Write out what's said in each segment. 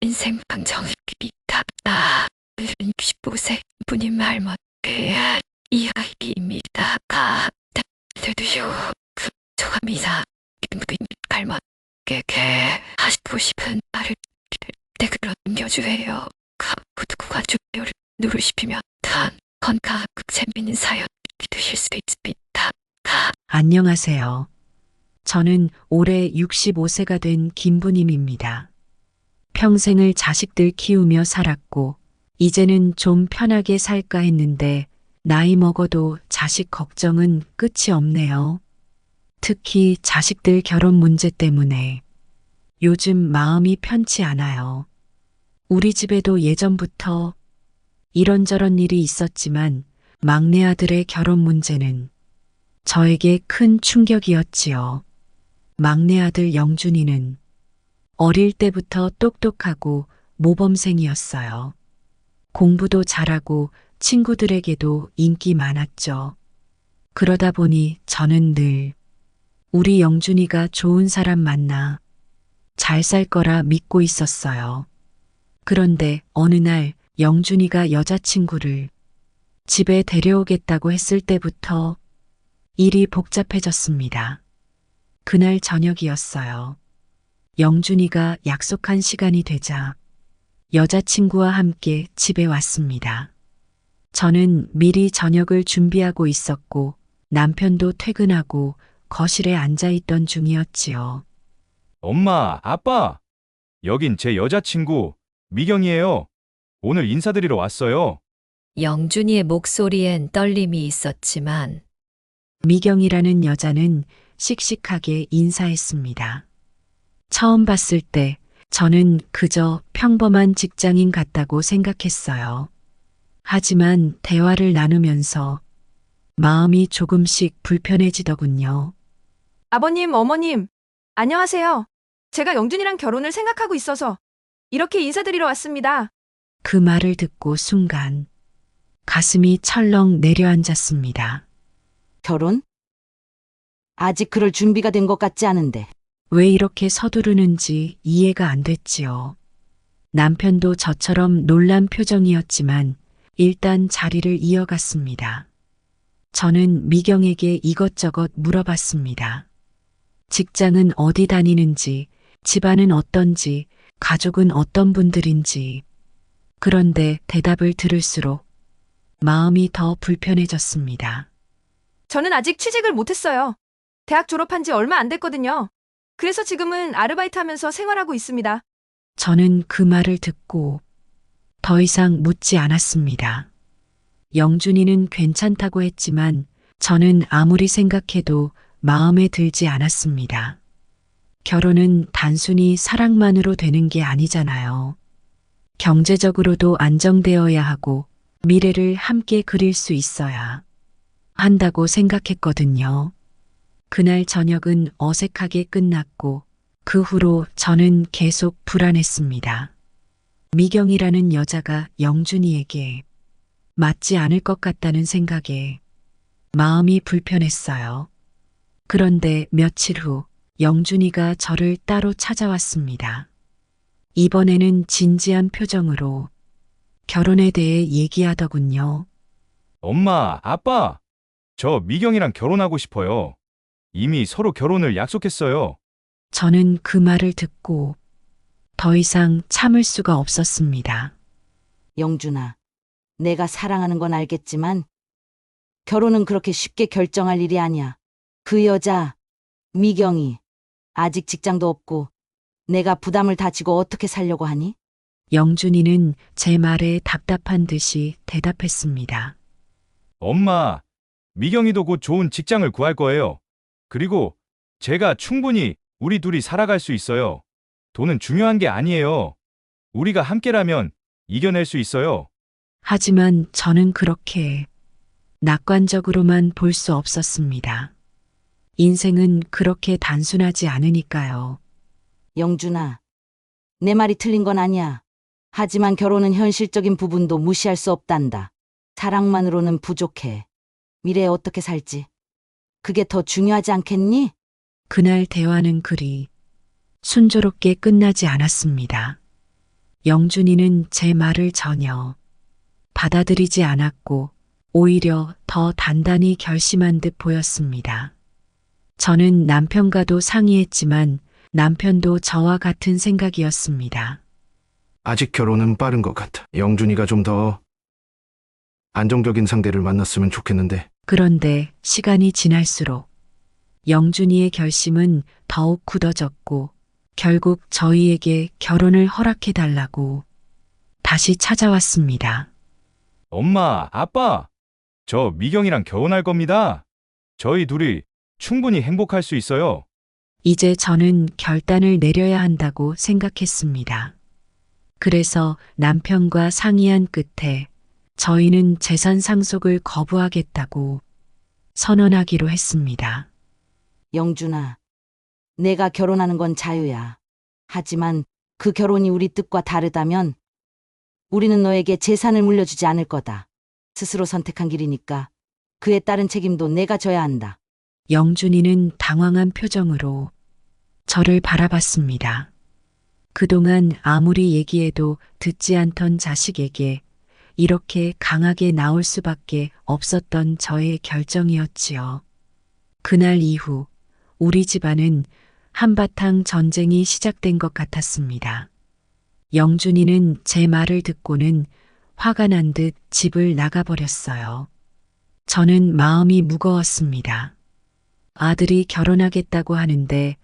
인생 방정이 비tab다. 65세 분인 말못해 이 아이입니다. 가 되두요. 그 조감이사 김부인 갈못게게 하시고 싶은 말을 댓글로 남겨주세요. 구독과 좋아요를 누르시면 단 건강 재미있는 사연 드실 수 있습니다. 안녕하세요. 저는 올해 65세가 된 김부님입니다. 평생을 자식들 키우며 살았고, 이제는 좀 편하게 살까 했는데, 나이 먹어도 자식 걱정은 끝이 없네요. 특히 자식들 결혼 문제 때문에 요즘 마음이 편치 않아요. 우리 집에도 예전부터 이런저런 일이 있었지만, 막내 아들의 결혼 문제는 저에게 큰 충격이었지요. 막내 아들 영준이는 어릴 때부터 똑똑하고 모범생이었어요. 공부도 잘하고 친구들에게도 인기 많았죠. 그러다 보니 저는 늘 우리 영준이가 좋은 사람 만나 잘 살 거라 믿고 있었어요. 그런데 어느 날 영준이가 여자친구를 집에 데려오겠다고 했을 때부터 일이 복잡해졌습니다. 그날 저녁이었어요. 영준이가 약속한 시간이 되자 여자친구와 함께 집에 왔습니다. 저는 미리 저녁을 준비하고 있었고 남편도 퇴근하고 거실에 앉아 있던 중이었지요. 엄마, 아빠, 여긴 제 여자친구 미경이에요. 오늘 인사드리러 왔어요. 영준이의 목소리엔 떨림이 있었지만 미경이라는 여자는 씩씩하게 인사했습니다. 처음 봤을 때 저는 그저 평범한 직장인 같다고 생각했어요. 하지만 대화를 나누면서 마음이 조금씩 불편해지더군요. 아버님, 어머님, 안녕하세요. 제가 영준이랑 결혼을 생각하고 있어서 이렇게 인사드리러 왔습니다. 그 말을 듣고 순간 가슴이 철렁 내려앉았습니다. 결혼? 아직 그럴 준비가 된 것 같지 않은데. 왜 이렇게 서두르는지 이해가 안 됐지요. 남편도 저처럼 놀란 표정이었지만 일단 자리를 이어갔습니다. 저는 미경에게 이것저것 물어봤습니다. 직장은 어디 다니는지, 집안은 어떤지, 가족은 어떤 분들인지. 그런데 대답을 들을수록 마음이 더 불편해졌습니다. 저는 아직 취직을 못했어요. 대학 졸업한 지 얼마 안 됐거든요. 그래서 지금은 아르바이트 하면서 생활하고 있습니다. 저는 그 말을 듣고 더 이상 묻지 않았습니다. 영준이는 괜찮다고 했지만 저는 아무리 생각해도 마음에 들지 않았습니다. 결혼은 단순히 사랑만으로 되는 게 아니잖아요. 경제적으로도 안정되어야 하고 미래를 함께 그릴 수 있어야 한다고 생각했거든요. 그날 저녁은 어색하게 끝났고 그 후로 저는 계속 불안했습니다. 미경이라는 여자가 영준이에게 맞지 않을 것 같다는 생각에 마음이 불편했어요. 그런데 며칠 후 영준이가 저를 따로 찾아왔습니다. 이번에는 진지한 표정으로 결혼에 대해 얘기하더군요. 엄마, 아빠, 저 미경이랑 결혼하고 싶어요. 이미 서로 결혼을 약속했어요. 저는 그 말을 듣고 더 이상 참을 수가 없었습니다. 영준아, 내가 사랑하는 건 알겠지만 결혼은 그렇게 쉽게 결정할 일이 아니야. 그 여자, 미경이, 아직 직장도 없고 내가 부담을 다 지고 어떻게 살려고 하니? 영준이는 제 말에 답답한 듯이 대답했습니다. 엄마, 미경이도 곧 좋은 직장을 구할 거예요. 그리고 제가 충분히 우리 둘이 살아갈 수 있어요. 돈은 중요한 게 아니에요. 우리가 함께라면 이겨낼 수 있어요. 하지만 저는 그렇게 낙관적으로만 볼 수 없었습니다. 인생은 그렇게 단순하지 않으니까요. 영준아, 내 말이 틀린 건 아니야. 하지만 결혼은 현실적인 부분도 무시할 수 없단다. 사랑만으로는 부족해. 미래에 어떻게 살지? 그게 더 중요하지 않겠니? 그날 대화는 그리 순조롭게 끝나지 않았습니다. 영준이는 제 말을 전혀 받아들이지 않았고 오히려 더 단단히 결심한 듯 보였습니다. 저는 남편과도 상의했지만 남편도 저와 같은 생각이었습니다. 아직 결혼은 빠른 것 같아. 영준이가 좀 더 안정적인 상대를 만났으면 좋겠는데. 그런데 시간이 지날수록 영준이의 결심은 더욱 굳어졌고 결국 저희에게 결혼을 허락해달라고 다시 찾아왔습니다. 엄마, 아빠, 저 미경이랑 결혼할 겁니다. 저희 둘이 충분히 행복할 수 있어요. 이제 저는 결단을 내려야 한다고 생각했습니다. 그래서 남편과 상의한 끝에 저희는 재산 상속을 거부하겠다고 선언하기로 했습니다. 영준아, 내가 결혼하는 건 자유야. 하지만 그 결혼이 우리 뜻과 다르다면 우리는 너에게 재산을 물려주지 않을 거다. 스스로 선택한 길이니까 그에 따른 책임도 내가 져야 한다. 영준이는 당황한 표정으로 저를 바라봤습니다. 그동안 아무리 얘기해도 듣지 않던 자식에게 이렇게 강하게 나올 수밖에 없었던 저의 결정이었지요. 그날 이후 우리 집안은 한바탕 전쟁이 시작된 것 같았습니다. 영준이는 제 말을 듣고는 화가 난 듯 집을 나가버렸어요. 저는 마음이 무거웠습니다. 아들이 결혼하겠다고 하는데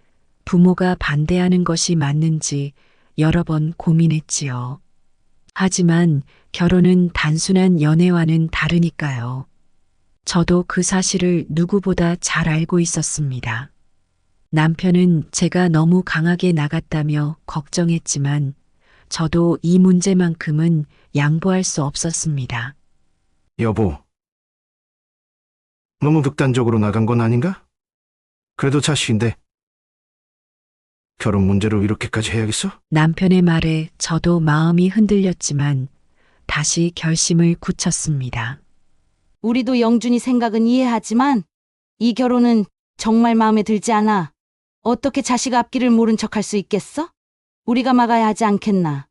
부모가 반대하는 것이 맞는지 여러 번 고민했지요. 하지만 결혼은 단순한 연애와는 다르니까요. 저도 그 사실을 누구보다 잘 알고 있었습니다. 남편은 제가 너무 강하게 나갔다며 걱정했지만 저도 이 문제만큼은 양보할 수 없었습니다. 여보, 너무 극단적으로 나간 건 아닌가? 그래도 자식인데 결혼 문제로 이렇게까지 해야겠어? 남편의 말에 저도 마음이 흔들렸지만 다시 결심을 굳혔습니다. 우리도 영준이 생각은 이해하지만 이 결혼은 정말 마음에 들지 않아. 어떻게 자식 앞길을 모른 척할 수 있겠어? 우리가 막아야 하지 않겠나?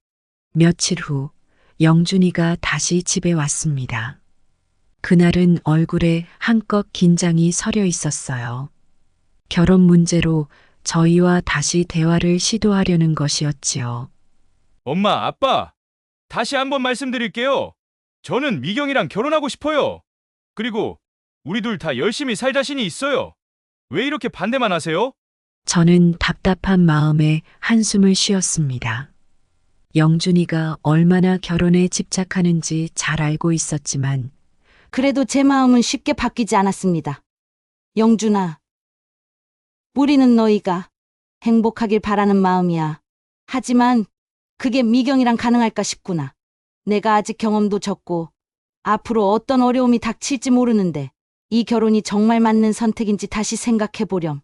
며칠 후 영준이가 다시 집에 왔습니다. 그날은 얼굴에 한껏 긴장이 서려 있었어요. 결혼 문제로 저희와 다시 대화를 시도하려는 것이었지요. 엄마, 아빠, 다시 한번 말씀드릴게요. 저는 미경이랑 결혼하고 싶어요. 그리고 우리 둘 다 열심히 살 자신이 있어요. 왜 이렇게 반대만 하세요? 저는 답답한 마음에 한숨을 쉬었습니다. 영준이가 얼마나 결혼에 집착하는지 잘 알고 있었지만 그래도 제 마음은 쉽게 바뀌지 않았습니다. 영준아, 우리는 너희가 행복하길 바라는 마음이야. 하지만 그게 미경이랑 가능할까 싶구나. 내가 아직 경험도 적고 앞으로 어떤 어려움이 닥칠지 모르는데 이 결혼이 정말 맞는 선택인지 다시 생각해보렴.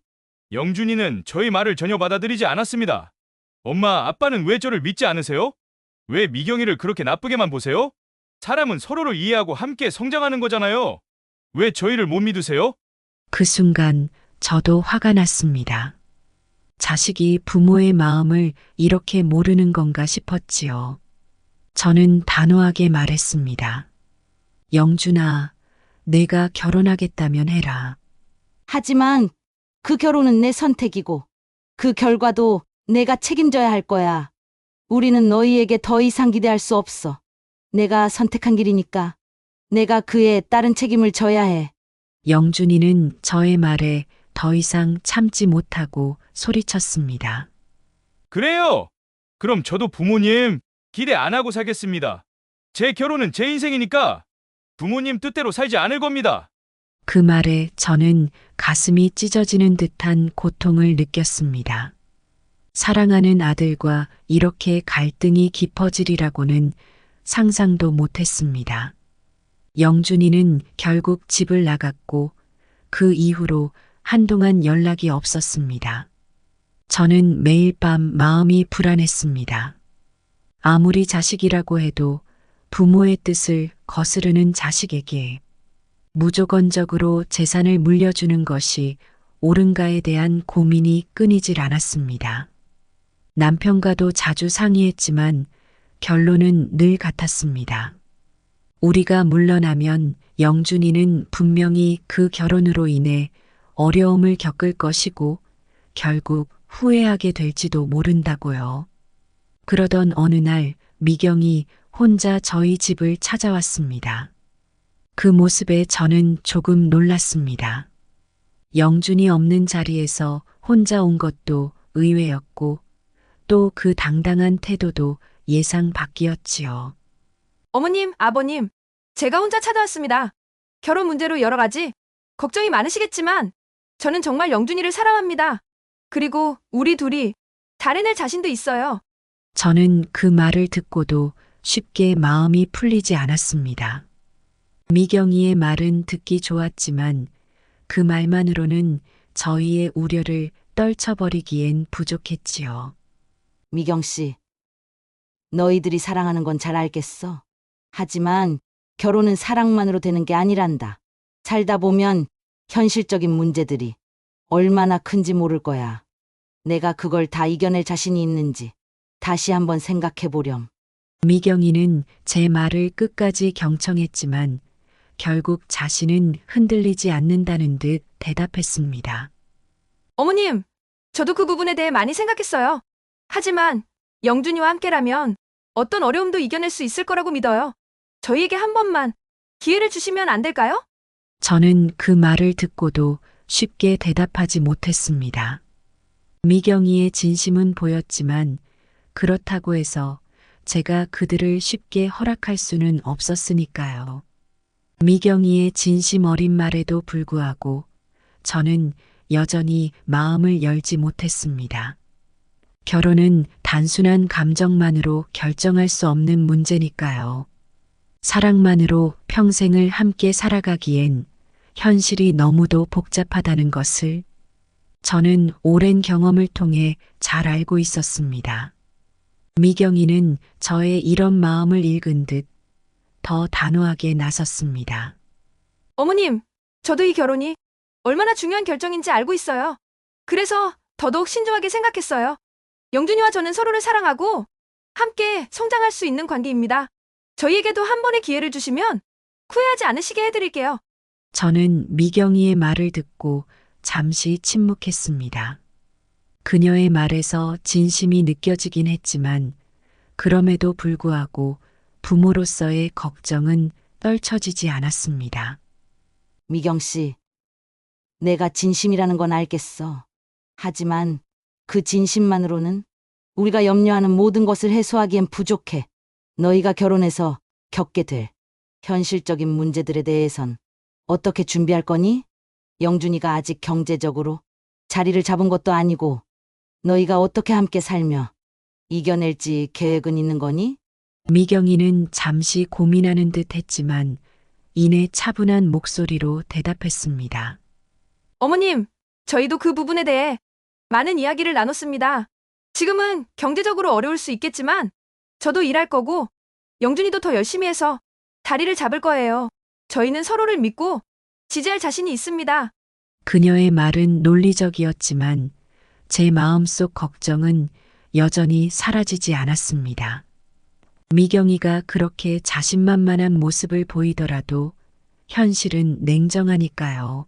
영준이는 저희 말을 전혀 받아들이지 않았습니다. 엄마, 아빠는 왜 저를 믿지 않으세요? 왜 미경이를 그렇게 나쁘게만 보세요? 사람은 서로를 이해하고 함께 성장하는 거잖아요. 왜 저희를 못 믿으세요? 그 순간 저도 화가 났습니다. 자식이 부모의 마음을 이렇게 모르는 건가 싶었지요. 저는 단호하게 말했습니다. 영준아, 내가 결혼하겠다면 해라. 하지만 그 결혼은 내 선택이고 그 결과도 내가 책임져야 할 거야. 우리는 너희에게 더 이상 기대할 수 없어. 내가 선택한 길이니까 내가 그에 따른 책임을 져야 해. 영준이는 저의 말에 더 이상 참지 못하고 소리쳤습니다. 그래요. 그럼 저도 부모님 기대 안 하고 살겠습니다. 제 결혼은 제 인생이니까 부모님 뜻대로 살지 않을 겁니다. 그 말에 저는 가슴이 찢어지는 듯한 고통을 느꼈습니다. 사랑하는 아들과 이렇게 갈등이 깊어지리라고는 상상도 못했습니다. 영준이는 결국 집을 나갔고 그 이후로 한동안 연락이 없었습니다. 저는 매일 밤 마음이 불안했습니다. 아무리 자식이라고 해도 부모의 뜻을 거스르는 자식에게 무조건적으로 재산을 물려주는 것이 옳은가에 대한 고민이 끊이질 않았습니다. 남편과도 자주 상의했지만 결론은 늘 같았습니다. 우리가 물러나면 영준이는 분명히 그 결혼으로 인해 어려움을 겪을 것이고 결국 후회하게 될지도 모른다고요. 그러던 어느 날 미경이 혼자 저희 집을 찾아왔습니다. 그 모습에 저는 조금 놀랐습니다. 영준이 없는 자리에서 혼자 온 것도 의외였고 또 그 당당한 태도도 예상 밖이었지요. 어머님, 아버님, 제가 혼자 찾아왔습니다. 결혼 문제로 여러 가지 걱정이 많으시겠지만 저는 정말 영준이를 사랑합니다. 그리고 우리 둘이 잘해낼 자신도 있어요. 저는 그 말을 듣고도 쉽게 마음이 풀리지 않았습니다. 미경이의 말은 듣기 좋았지만 그 말만으로는 저희의 우려를 떨쳐버리기엔 부족했지요. 미경 씨, 너희들이 사랑하는 건 잘 알겠어. 하지만 결혼은 사랑만으로 되는 게 아니란다. 살다 보면 현실적인 문제들이 얼마나 큰지 모를 거야. 내가 그걸 다 이겨낼 자신이 있는지 다시 한번 생각해 보렴. 미경이는 제 말을 끝까지 경청했지만 결국 자신은 흔들리지 않는다는 듯 대답했습니다. 어머님, 저도 그 부분에 대해 많이 생각했어요. 하지만 영준이와 함께라면 어떤 어려움도 이겨낼 수 있을 거라고 믿어요. 저희에게 한 번만 기회를 주시면 안 될까요? 저는 그 말을 듣고도 쉽게 대답하지 못했습니다. 미경이의 진심은 보였지만 그렇다고 해서 제가 그들을 쉽게 허락할 수는 없었으니까요. 미경이의 진심 어린 말에도 불구하고 저는 여전히 마음을 열지 못했습니다. 결혼은 단순한 감정만으로 결정할 수 없는 문제니까요. 사랑만으로 평생을 함께 살아가기엔 현실이 너무도 복잡하다는 것을 저는 오랜 경험을 통해 잘 알고 있었습니다. 미경이는 저의 이런 마음을 읽은 듯 더 단호하게 나섰습니다. 어머님, 저도 이 결혼이 얼마나 중요한 결정인지 알고 있어요. 그래서 더더욱 신중하게 생각했어요. 영준이와 저는 서로를 사랑하고 함께 성장할 수 있는 관계입니다. 저희에게도 한 번의 기회를 주시면 후회하지 않으시게 해드릴게요. 저는 미경이의 말을 듣고 잠시 침묵했습니다. 그녀의 말에서 진심이 느껴지긴 했지만 그럼에도 불구하고 부모로서의 걱정은 떨쳐지지 않았습니다. 미경 씨, 내가 진심이라는 건 알겠어. 하지만 그 진심만으로는 우리가 염려하는 모든 것을 해소하기엔 부족해. 너희가 결혼해서 겪게 될 현실적인 문제들에 대해선 어떻게 준비할 거니? 영준이가 아직 경제적으로 자리를 잡은 것도 아니고 너희가 어떻게 함께 살며 이겨낼지 계획은 있는 거니? 미경이는 잠시 고민하는 듯 했지만 이내 차분한 목소리로 대답했습니다. 어머님, 저희도 그 부분에 대해 많은 이야기를 나눴습니다. 지금은 경제적으로 어려울 수 있겠지만 저도 일할 거고 영준이도 더 열심히 해서 다리를 잡을 거예요. 저희는 서로를 믿고 지지할 자신이 있습니다. 그녀의 말은 논리적이었지만 제 마음속 걱정은 여전히 사라지지 않았습니다. 미경이가 그렇게 자신만만한 모습을 보이더라도 현실은 냉정하니까요.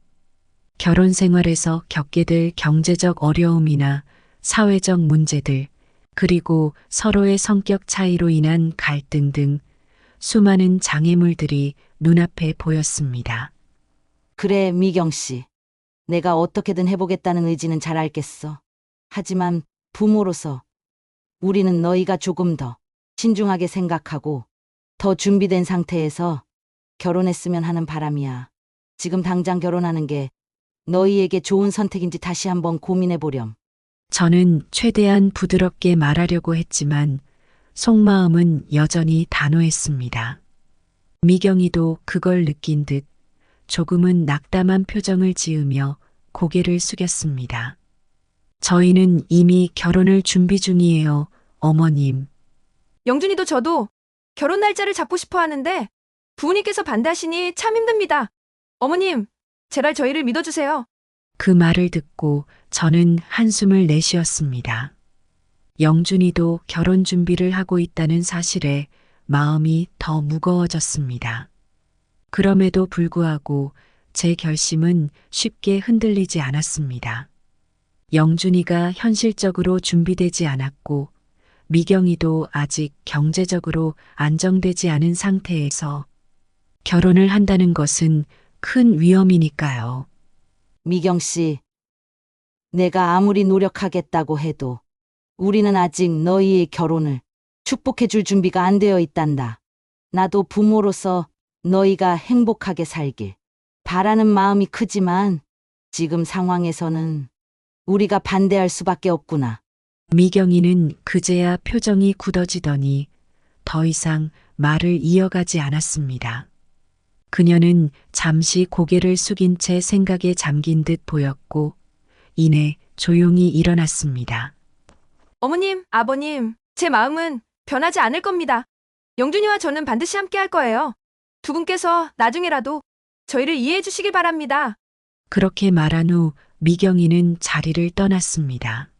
결혼 생활에서 겪게 될 경제적 어려움이나 사회적 문제들, 그리고 서로의 성격 차이로 인한 갈등 등 수많은 장애물들이 눈앞에 보였습니다. 그래, 미경 씨. 내가 어떻게든 해보겠다는 의지는 잘 알겠어. 하지만 부모로서 우리는 너희가 조금 더 신중하게 생각하고 더 준비된 상태에서 결혼했으면 하는 바람이야. 지금 당장 결혼하는 게 너희에게 좋은 선택인지 다시 한번 고민해 보렴. 저는 최대한 부드럽게 말하려고 했지만 속마음은 여전히 단호했습니다. 미경이도 그걸 느낀 듯 조금은 낙담한 표정을 지으며 고개를 숙였습니다. 저희는 이미 결혼을 준비 중이에요, 어머님. 영준이도 저도 결혼 날짜를 잡고 싶어 하는데 부모님께서 반대하시니 참 힘듭니다. 어머님, 제발 저희를 믿어주세요. 그 말을 듣고 저는 한숨을 내쉬었습니다. 영준이도 결혼 준비를 하고 있다는 사실에 마음이 더 무거워졌습니다. 그럼에도 불구하고 제 결심은 쉽게 흔들리지 않았습니다. 영준이가 현실적으로 준비되지 않았고 미경이도 아직 경제적으로 안정되지 않은 상태에서 결혼을 한다는 것은 큰 위험이니까요. 미경 씨, 내가 아무리 노력하겠다고 해도 우리는 아직 너희의 결혼을 축복해 줄 준비가 안 되어 있단다. 나도 부모로서 너희가 행복하게 살길 바라는 마음이 크지만 지금 상황에서는 우리가 반대할 수밖에 없구나. 미경이는 그제야 표정이 굳어지더니 더 이상 말을 이어가지 않았습니다. 그녀는 잠시 고개를 숙인 채 생각에 잠긴 듯 보였고 이내 조용히 일어났습니다. 어머님, 아버님, 제 마음은 변하지 않을 겁니다. 영준이와 저는 반드시 함께 할 거예요. 두 분께서 나중에라도 저희를 이해해 주시길 바랍니다. 그렇게 말한 후 미경이는 자리를 떠났습니다.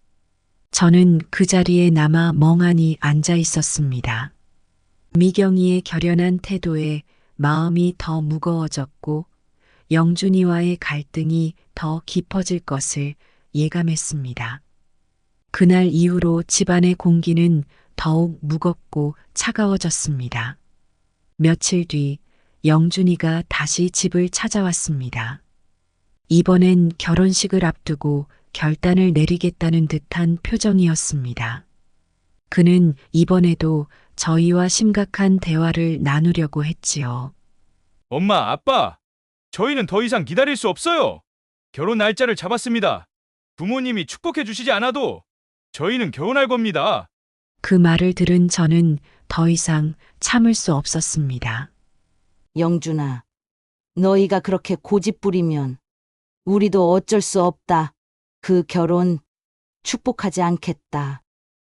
저는 그 자리에 남아 멍하니 앉아 있었습니다. 미경이의 결연한 태도에 마음이 더 무거워졌고 영준이와의 갈등이 더 깊어질 것을 예감했습니다. 그날 이후로 집안의 공기는 더욱 무겁고 차가워졌습니다. 며칠 뒤 영준이가 다시 집을 찾아왔습니다. 이번엔 결혼식을 앞두고 결단을 내리겠다는 듯한 표정이었습니다. 그는 이번에도 저희와 심각한 대화를 나누려고 했지요. 엄마, 아빠, 저희는 더 이상 기다릴 수 없어요. 결혼 날짜를 잡았습니다. 부모님이 축복해 주시지 않아도 저희는 결혼할 겁니다. 그 말을 들은 저는 더 이상 참을 수 없었습니다. 영준아, 너희가 그렇게 고집 부리면 우리도 어쩔 수 없다. 그 결혼 축복하지 않겠다.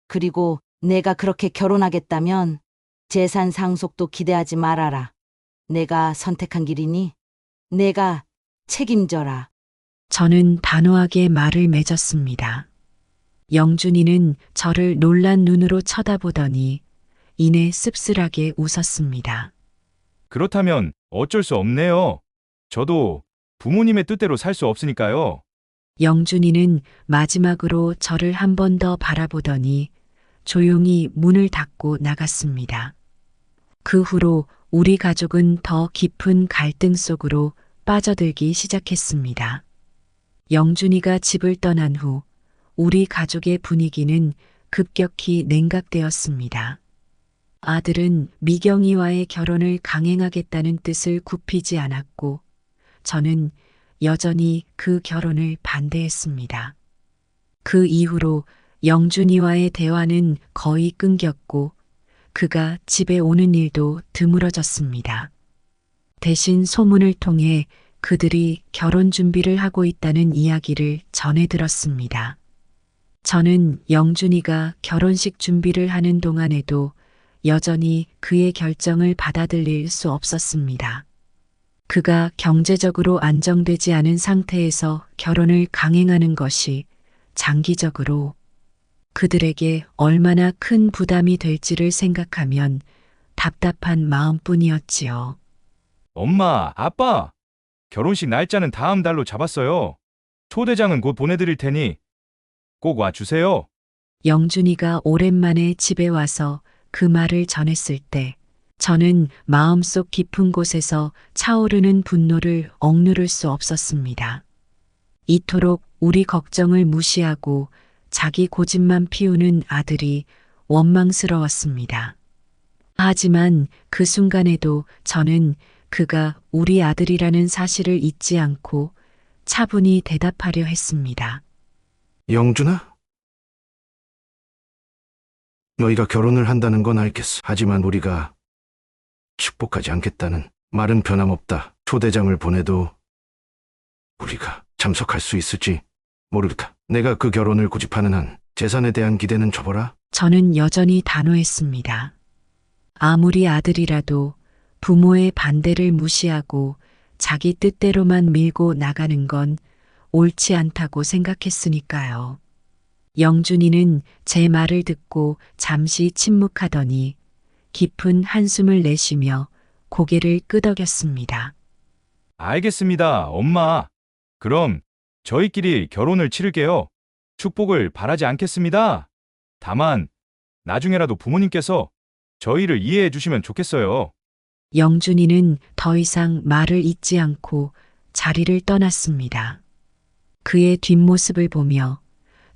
그리고 내가 그렇게 결혼하겠다면 재산 상속도 기대하지 말아라. 내가 선택한 길이니 내가 책임져라. 저는 단호하게 말을 맺었습니다. 영준이는 저를 놀란 눈으로 쳐다보더니 이내 씁쓸하게 웃었습니다. 그렇다면 어쩔 수 없네요. 저도 부모님의 뜻대로 살 수 없으니까요. 영준이는 마지막으로 저를 한 번 더 바라보더니 조용히 문을 닫고 나갔습니다. 그 후로 우리 가족은 더 깊은 갈등 속으로 빠져들기 시작했습니다. 영준이가 집을 떠난 후 우리 가족의 분위기는 급격히 냉각되었습니다. 아들은 미경이와의 결혼을 강행하겠다는 뜻을 굽히지 않았고 저는 여전히 그 결혼을 반대했습니다. 그 이후로 영준이와의 대화는 거의 끊겼고 그가 집에 오는 일도 드물어졌습니다. 대신 소문을 통해 그들이 결혼 준비를 하고 있다는 이야기를 전해 들었습니다. 저는 영준이가 결혼식 준비를 하는 동안에도 여전히 그의 결정을 받아들일 수 없었습니다. 그가 경제적으로 안정되지 않은 상태에서 결혼을 강행하는 것이 장기적으로 그들에게 얼마나 큰 부담이 될지를 생각하면 답답한 마음뿐이었지요. 엄마, 아빠, 결혼식 날짜는 다음 달로 잡았어요. 초대장은 곧 보내드릴 테니 꼭 와주세요. 영준이가 오랜만에 집에 와서 그 말을 전했을 때 저는 마음속 깊은 곳에서 차오르는 분노를 억누를 수 없었습니다. 이토록 우리 걱정을 무시하고 자기 고집만 피우는 아들이 원망스러웠습니다. 하지만 그 순간에도 저는 그가 우리 아들이라는 사실을 잊지 않고 차분히 대답하려 했습니다. 영준아? 너희가 결혼을 한다는 건 알겠어. 하지만 우리가 축복하지 않겠다는 말은 변함없다. 초대장을 보내도 우리가 참석할 수 있을지 모르겠다. 내가 그 결혼을 고집하는 한 재산에 대한 기대는 접어라. 저는 여전히 단호했습니다. 아무리 아들이라도 부모의 반대를 무시하고 자기 뜻대로만 밀고 나가는 건 옳지 않다고 생각했으니까요. 영준이는 제 말을 듣고 잠시 침묵하더니 깊은 한숨을 내쉬며 고개를 끄덕였습니다. 알겠습니다, 엄마. 그럼 저희끼리 결혼을 치를게요. 축복을 바라지 않겠습니다. 다만 나중에라도 부모님께서 저희를 이해해 주시면 좋겠어요. 영준이는 더 이상 말을 잇지 않고 자리를 떠났습니다. 그의 뒷모습을 보며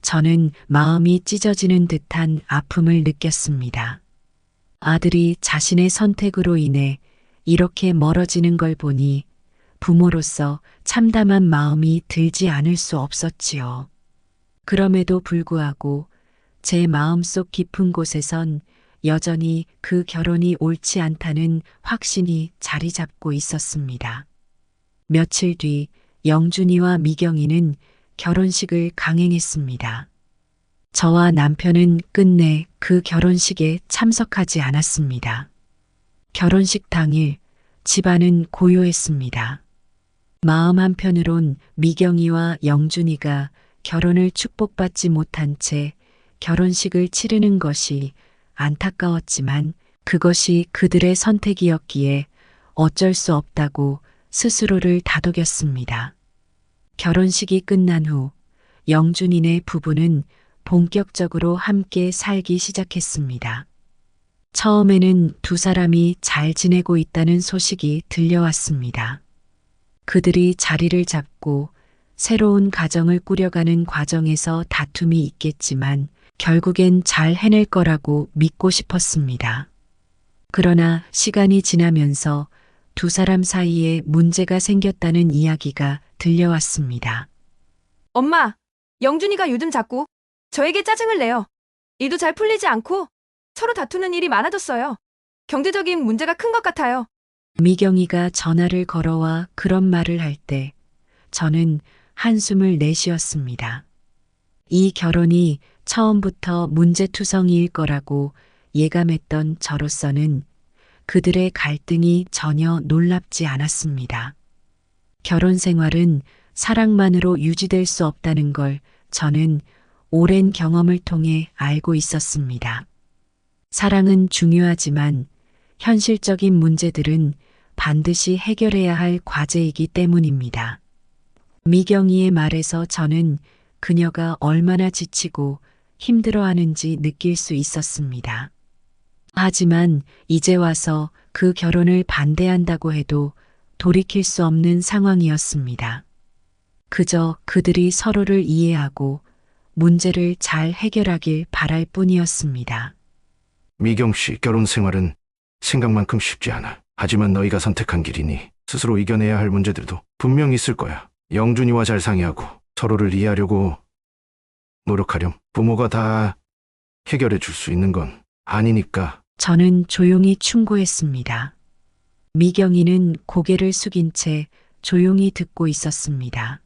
저는 마음이 찢어지는 듯한 아픔을 느꼈습니다. 아들이 자신의 선택으로 인해 이렇게 멀어지는 걸 보니 부모로서 참담한 마음이 들지 않을 수 없었지요. 그럼에도 불구하고 제 마음속 깊은 곳에선 여전히 그 결혼이 옳지 않다는 확신이 자리 잡고 있었습니다. 며칠 뒤 영준이와 미경이는 결혼식을 강행했습니다. 저와 남편은 끝내 그 결혼식에 참석하지 않았습니다. 결혼식 당일 집안은 고요했습니다. 마음 한편으론 미경이와 영준이가 결혼을 축복받지 못한 채 결혼식을 치르는 것이 안타까웠지만 그것이 그들의 선택이었기에 어쩔 수 없다고 스스로를 다독였습니다. 결혼식이 끝난 후 영준이네 부부는 본격적으로 함께 살기 시작했습니다. 처음에는 두 사람이 잘 지내고 있다는 소식이 들려왔습니다. 그들이 자리를 잡고 새로운 가정을 꾸려가는 과정에서 다툼이 있겠지만 결국엔 잘 해낼 거라고 믿고 싶었습니다. 그러나 시간이 지나면서 두 사람 사이에 문제가 생겼다는 이야기가 들려왔습니다. 엄마, 영준이가 요즘 자꾸 저에게 짜증을 내요. 일도 잘 풀리지 않고 서로 다투는 일이 많아졌어요. 경제적인 문제가 큰 것 같아요. 미경이가 전화를 걸어와 그런 말을 할 때 저는 한숨을 내쉬었습니다. 이 결혼이 처음부터 문제투성이일 거라고 예감했던 저로서는 그들의 갈등이 전혀 놀랍지 않았습니다. 결혼 생활은 사랑만으로 유지될 수 없다는 걸 저는 오랜 경험을 통해 알고 있었습니다. 사랑은 중요하지만 현실적인 문제들은 반드시 해결해야 할 과제이기 때문입니다. 미경이의 말에서 저는 그녀가 얼마나 지치고 힘들어하는지 느낄 수 있었습니다. 하지만 이제 와서 그 결혼을 반대한다고 해도 돌이킬 수 없는 상황이었습니다. 그저 그들이 서로를 이해하고 문제를 잘 해결하길 바랄 뿐이었습니다. 미경 씨, 결혼 생활은 생각만큼 쉽지 않아. 하지만 너희가 선택한 길이니 스스로 이겨내야 할 문제들도 분명 있을 거야. 영준이와 잘 상의하고 서로를 이해하려고 노력하렴. 부모가 다 해결해 줄 수 있는 건 아니니까. 저는 조용히 충고했습니다. 미경이는 고개를 숙인 채 조용히 듣고 있었습니다.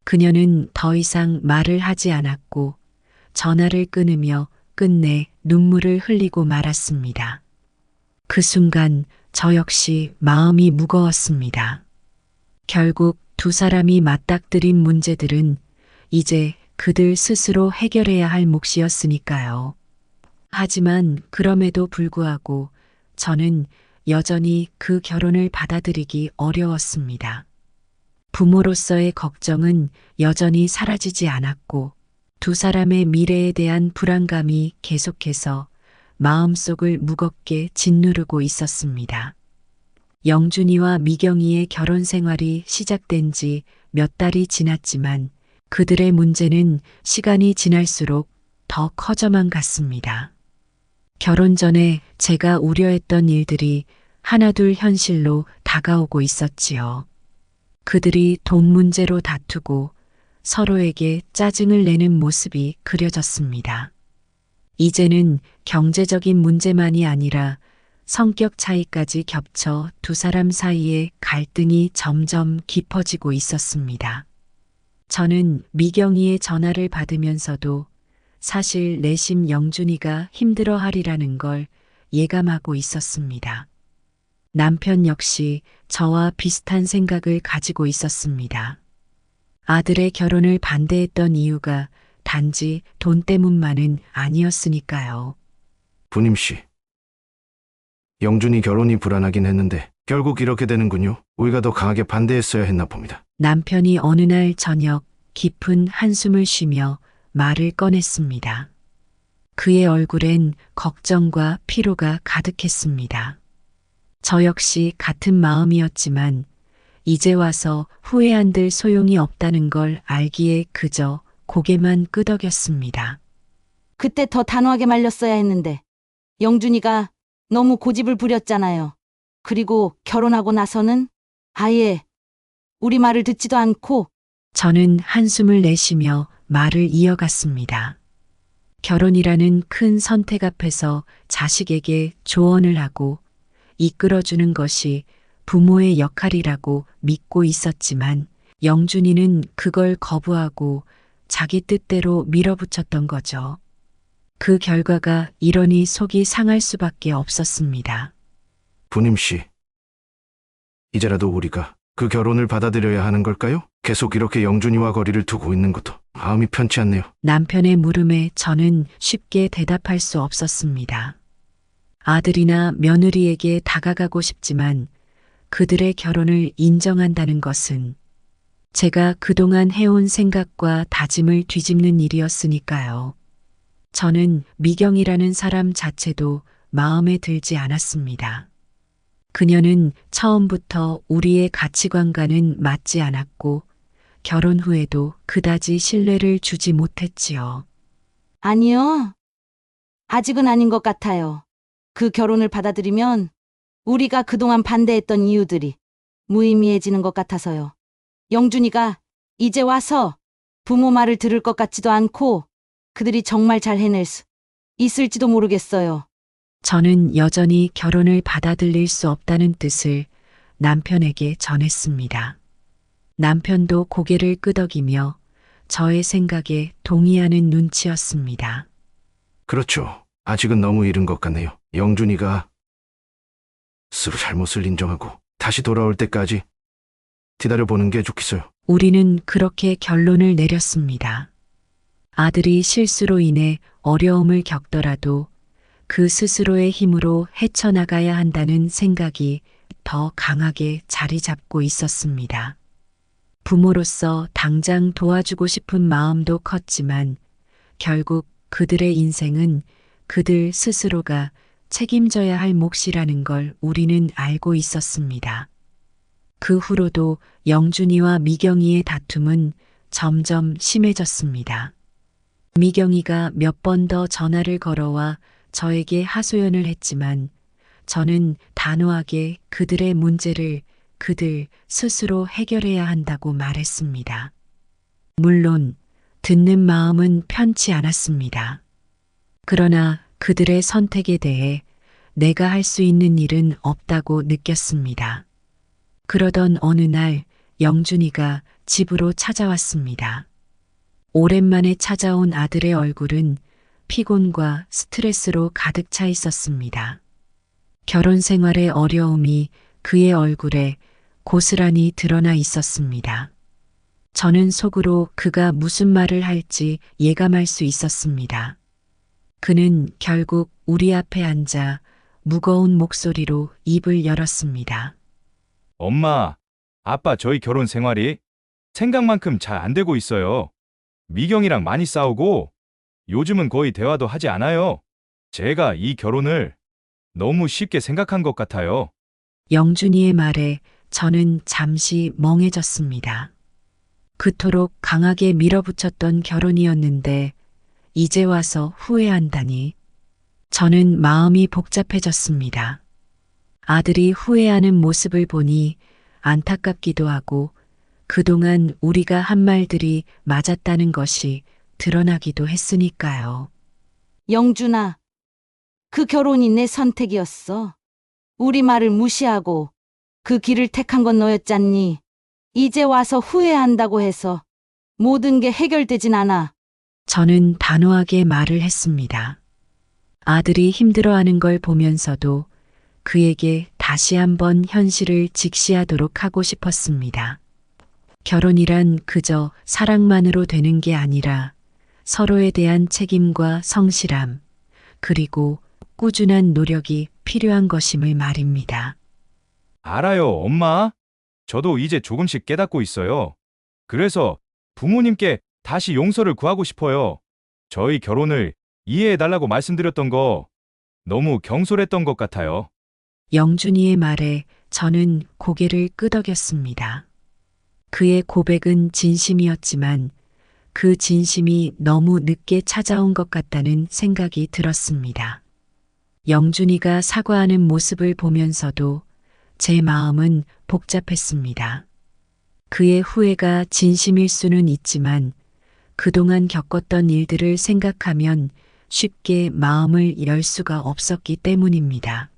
그녀는 더 이상 말을 하지 않았고 전화를 끊으며 끝내 눈물을 흘리고 말았습니다. 그 순간 저 역시 마음이 무거웠습니다. 결국 두 사람이 맞닥뜨린 문제들은 이제 그들 스스로 해결해야 할 몫이었으니까요. 하지만 그럼에도 불구하고 저는 여전히 그 결혼을 받아들이기 어려웠습니다. 부모로서의 걱정은 여전히 사라지지 않았고 두 사람의 미래에 대한 불안감이 계속해서 마음속을 무겁게 짓누르고 있었습니다. 영준이와 미경이의 결혼 생활이 시작된 지 몇 달이 지났지만 그들의 문제는 시간이 지날수록 더 커져만 갔습니다. 결혼 전에 제가 우려했던 일들이 하나둘 현실로 다가오고 있었지요. 그들이 돈 문제로 다투고 서로에게 짜증을 내는 모습이 그려졌습니다. 이제는 경제적인 문제만이 아니라 성격 차이까지 겹쳐 두 사람 사이에 갈등이 점점 깊어지고 있었습니다. 저는 미경이의 전화를 받으면서도 사실 내심 영준이가 힘들어하리라는 걸 예감하고 있었습니다. 남편 역시 저와 비슷한 생각을 가지고 있었습니다. 아들의 결혼을 반대했던 이유가 단지 돈 때문만은 아니었으니까요. 부님 씨. 영준이 결혼이 불안하긴 했는데 결국 이렇게 되는군요. 우리가 더 강하게 반대했어야 했나 봅니다. 남편이 어느 날 저녁 깊은 한숨을 쉬며 말을 꺼냈습니다. 그의 얼굴엔 걱정과 피로가 가득했습니다. 저 역시 같은 마음이었지만 이제 와서 후회한들 소용이 없다는 걸 알기에 그저 고개만 끄덕였습니다. 그때 더 단호하게 말렸어야 했는데 영준이가 너무 고집을 부렸잖아요. 그리고 결혼하고 나서는 아예 우리 말을 듣지도 않고 저는 한숨을 내쉬며 말을 이어갔습니다. 결혼이라는 큰 선택 앞에서 자식에게 조언을 하고 이끌어주는 것이 부모의 역할이라고 믿고 있었지만 영준이는 그걸 거부하고 자기 뜻대로 밀어붙였던 거죠. 그 결과가 이러니 속이 상할 수밖에 없었습니다. 부님 씨. 이제라도 우리가 그 결혼을 받아들여야 하는 걸까요? 계속 이렇게 영준이와 거리를 두고 있는 것도 마음이 편치 않네요. 남편의 물음에 저는 쉽게 대답할 수 없었습니다. 아들이나 며느리에게 다가가고 싶지만 그들의 결혼을 인정한다는 것은 제가 그동안 해온 생각과 다짐을 뒤집는 일이었으니까요. 저는 미경이라는 사람 자체도 마음에 들지 않았습니다. 그녀는 처음부터 우리의 가치관과는 맞지 않았고 결혼 후에도 그다지 신뢰를 주지 못했지요. 아니요. 아직은 아닌 것 같아요. 그 결혼을 받아들이면 우리가 그동안 반대했던 이유들이 무의미해지는 것 같아서요. 영준이가 이제 와서 부모 말을 들을 것 같지도 않고 그들이 정말 잘 해낼 수 있을지도 모르겠어요. 저는 여전히 결혼을 받아들일 수 없다는 뜻을 남편에게 전했습니다. 남편도 고개를 끄덕이며 저의 생각에 동의하는 눈치였습니다. 그렇죠. 아직은 너무 이른 것 같네요. 영준이가 스스로 잘못을 인정하고 다시 돌아올 때까지 기다려보는 게 좋겠어요. 우리는 그렇게 결론을 내렸습니다. 아들이 실수로 인해 어려움을 겪더라도 그 스스로의 힘으로 헤쳐나가야 한다는 생각이 더 강하게 자리 잡고 있었습니다. 부모로서 당장 도와주고 싶은 마음도 컸지만 결국 그들의 인생은 그들 스스로가 책임져야 할 몫이라는 걸 우리는 알고 있었습니다. 그 후로도 영준이와 미경이의 다툼은 점점 심해졌습니다. 미경이가 몇 번 더 전화를 걸어와 저에게 하소연을 했지만 저는 단호하게 그들의 문제를 그들 스스로 해결해야 한다고 말했습니다. 물론 듣는 마음은 편치 않았습니다. 그러나 그들의 선택에 대해 내가 할 수 있는 일은 없다고 느꼈습니다. 그러던 어느 날 영준이가 집으로 찾아왔습니다. 오랜만에 찾아온 아들의 얼굴은 피곤과 스트레스로 가득 차 있었습니다. 결혼 생활의 어려움이 그의 얼굴에 고스란히 드러나 있었습니다. 저는 속으로 그가 무슨 말을 할지 예감할 수 있었습니다. 그는 결국 우리 앞에 앉아 무거운 목소리로 입을 열었습니다. 엄마, 아빠 저희 결혼 생활이 생각만큼 잘 안 되고 있어요. 미경이랑 많이 싸우고 요즘은 거의 대화도 하지 않아요. 제가 이 결혼을 너무 쉽게 생각한 것 같아요. 영준이의 말에 저는 잠시 멍해졌습니다. 그토록 강하게 밀어붙였던 결혼이었는데 이제 와서 후회한다니. 저는 마음이 복잡해졌습니다. 아들이 후회하는 모습을 보니 안타깝기도 하고 그동안 우리가 한 말들이 맞았다는 것이 드러나기도 했으니까요. 영준아, 그 결혼이 내 선택이었어. 우리 말을 무시하고 그 길을 택한 건 너였잖니. 이제 와서 후회한다고 해서 모든 게 해결되진 않아. 저는 단호하게 말을 했습니다. 아들이 힘들어하는 걸 보면서도 그에게 다시 한번 현실을 직시하도록 하고 싶었습니다. 결혼이란 그저 사랑만으로 되는 게 아니라 서로에 대한 책임과 성실함, 그리고 꾸준한 노력이 필요한 것임을 말입니다. 알아요, 엄마. 저도 이제 조금씩 깨닫고 있어요. 그래서 부모님께 다시 용서를 구하고 싶어요. 저희 결혼을 이해해달라고 말씀드렸던 거 너무 경솔했던 것 같아요. 영준이의 말에 저는 고개를 끄덕였습니다. 그의 고백은 진심이었지만 그 진심이 너무 늦게 찾아온 것 같다는 생각이 들었습니다. 영준이가 사과하는 모습을 보면서도 제 마음은 복잡했습니다. 그의 후회가 진심일 수는 있지만 그동안 겪었던 일들을 생각하면 쉽게 마음을 열 수가 없었기 때문입니다.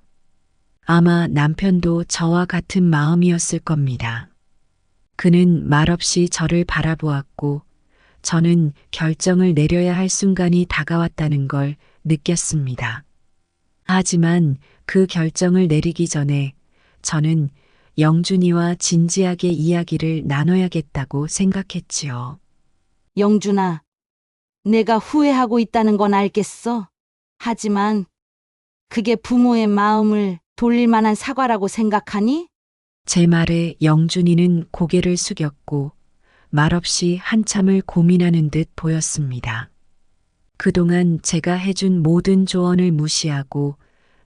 아마 남편도 저와 같은 마음이었을 겁니다. 그는 말없이 저를 바라보았고 저는 결정을 내려야 할 순간이 다가왔다는 걸 느꼈습니다. 하지만 그 결정을 내리기 전에 저는 영준이와 진지하게 이야기를 나눠야겠다고 생각했지요. 영준아, 내가 후회하고 있다는 건 알겠어. 하지만 그게 부모의 마음을 돌릴 만한 사과라고 생각하니? 제 말에 영준이는 고개를 숙였고 말없이 한참을 고민하는 듯 보였습니다. 그동안 제가 해준 모든 조언을 무시하고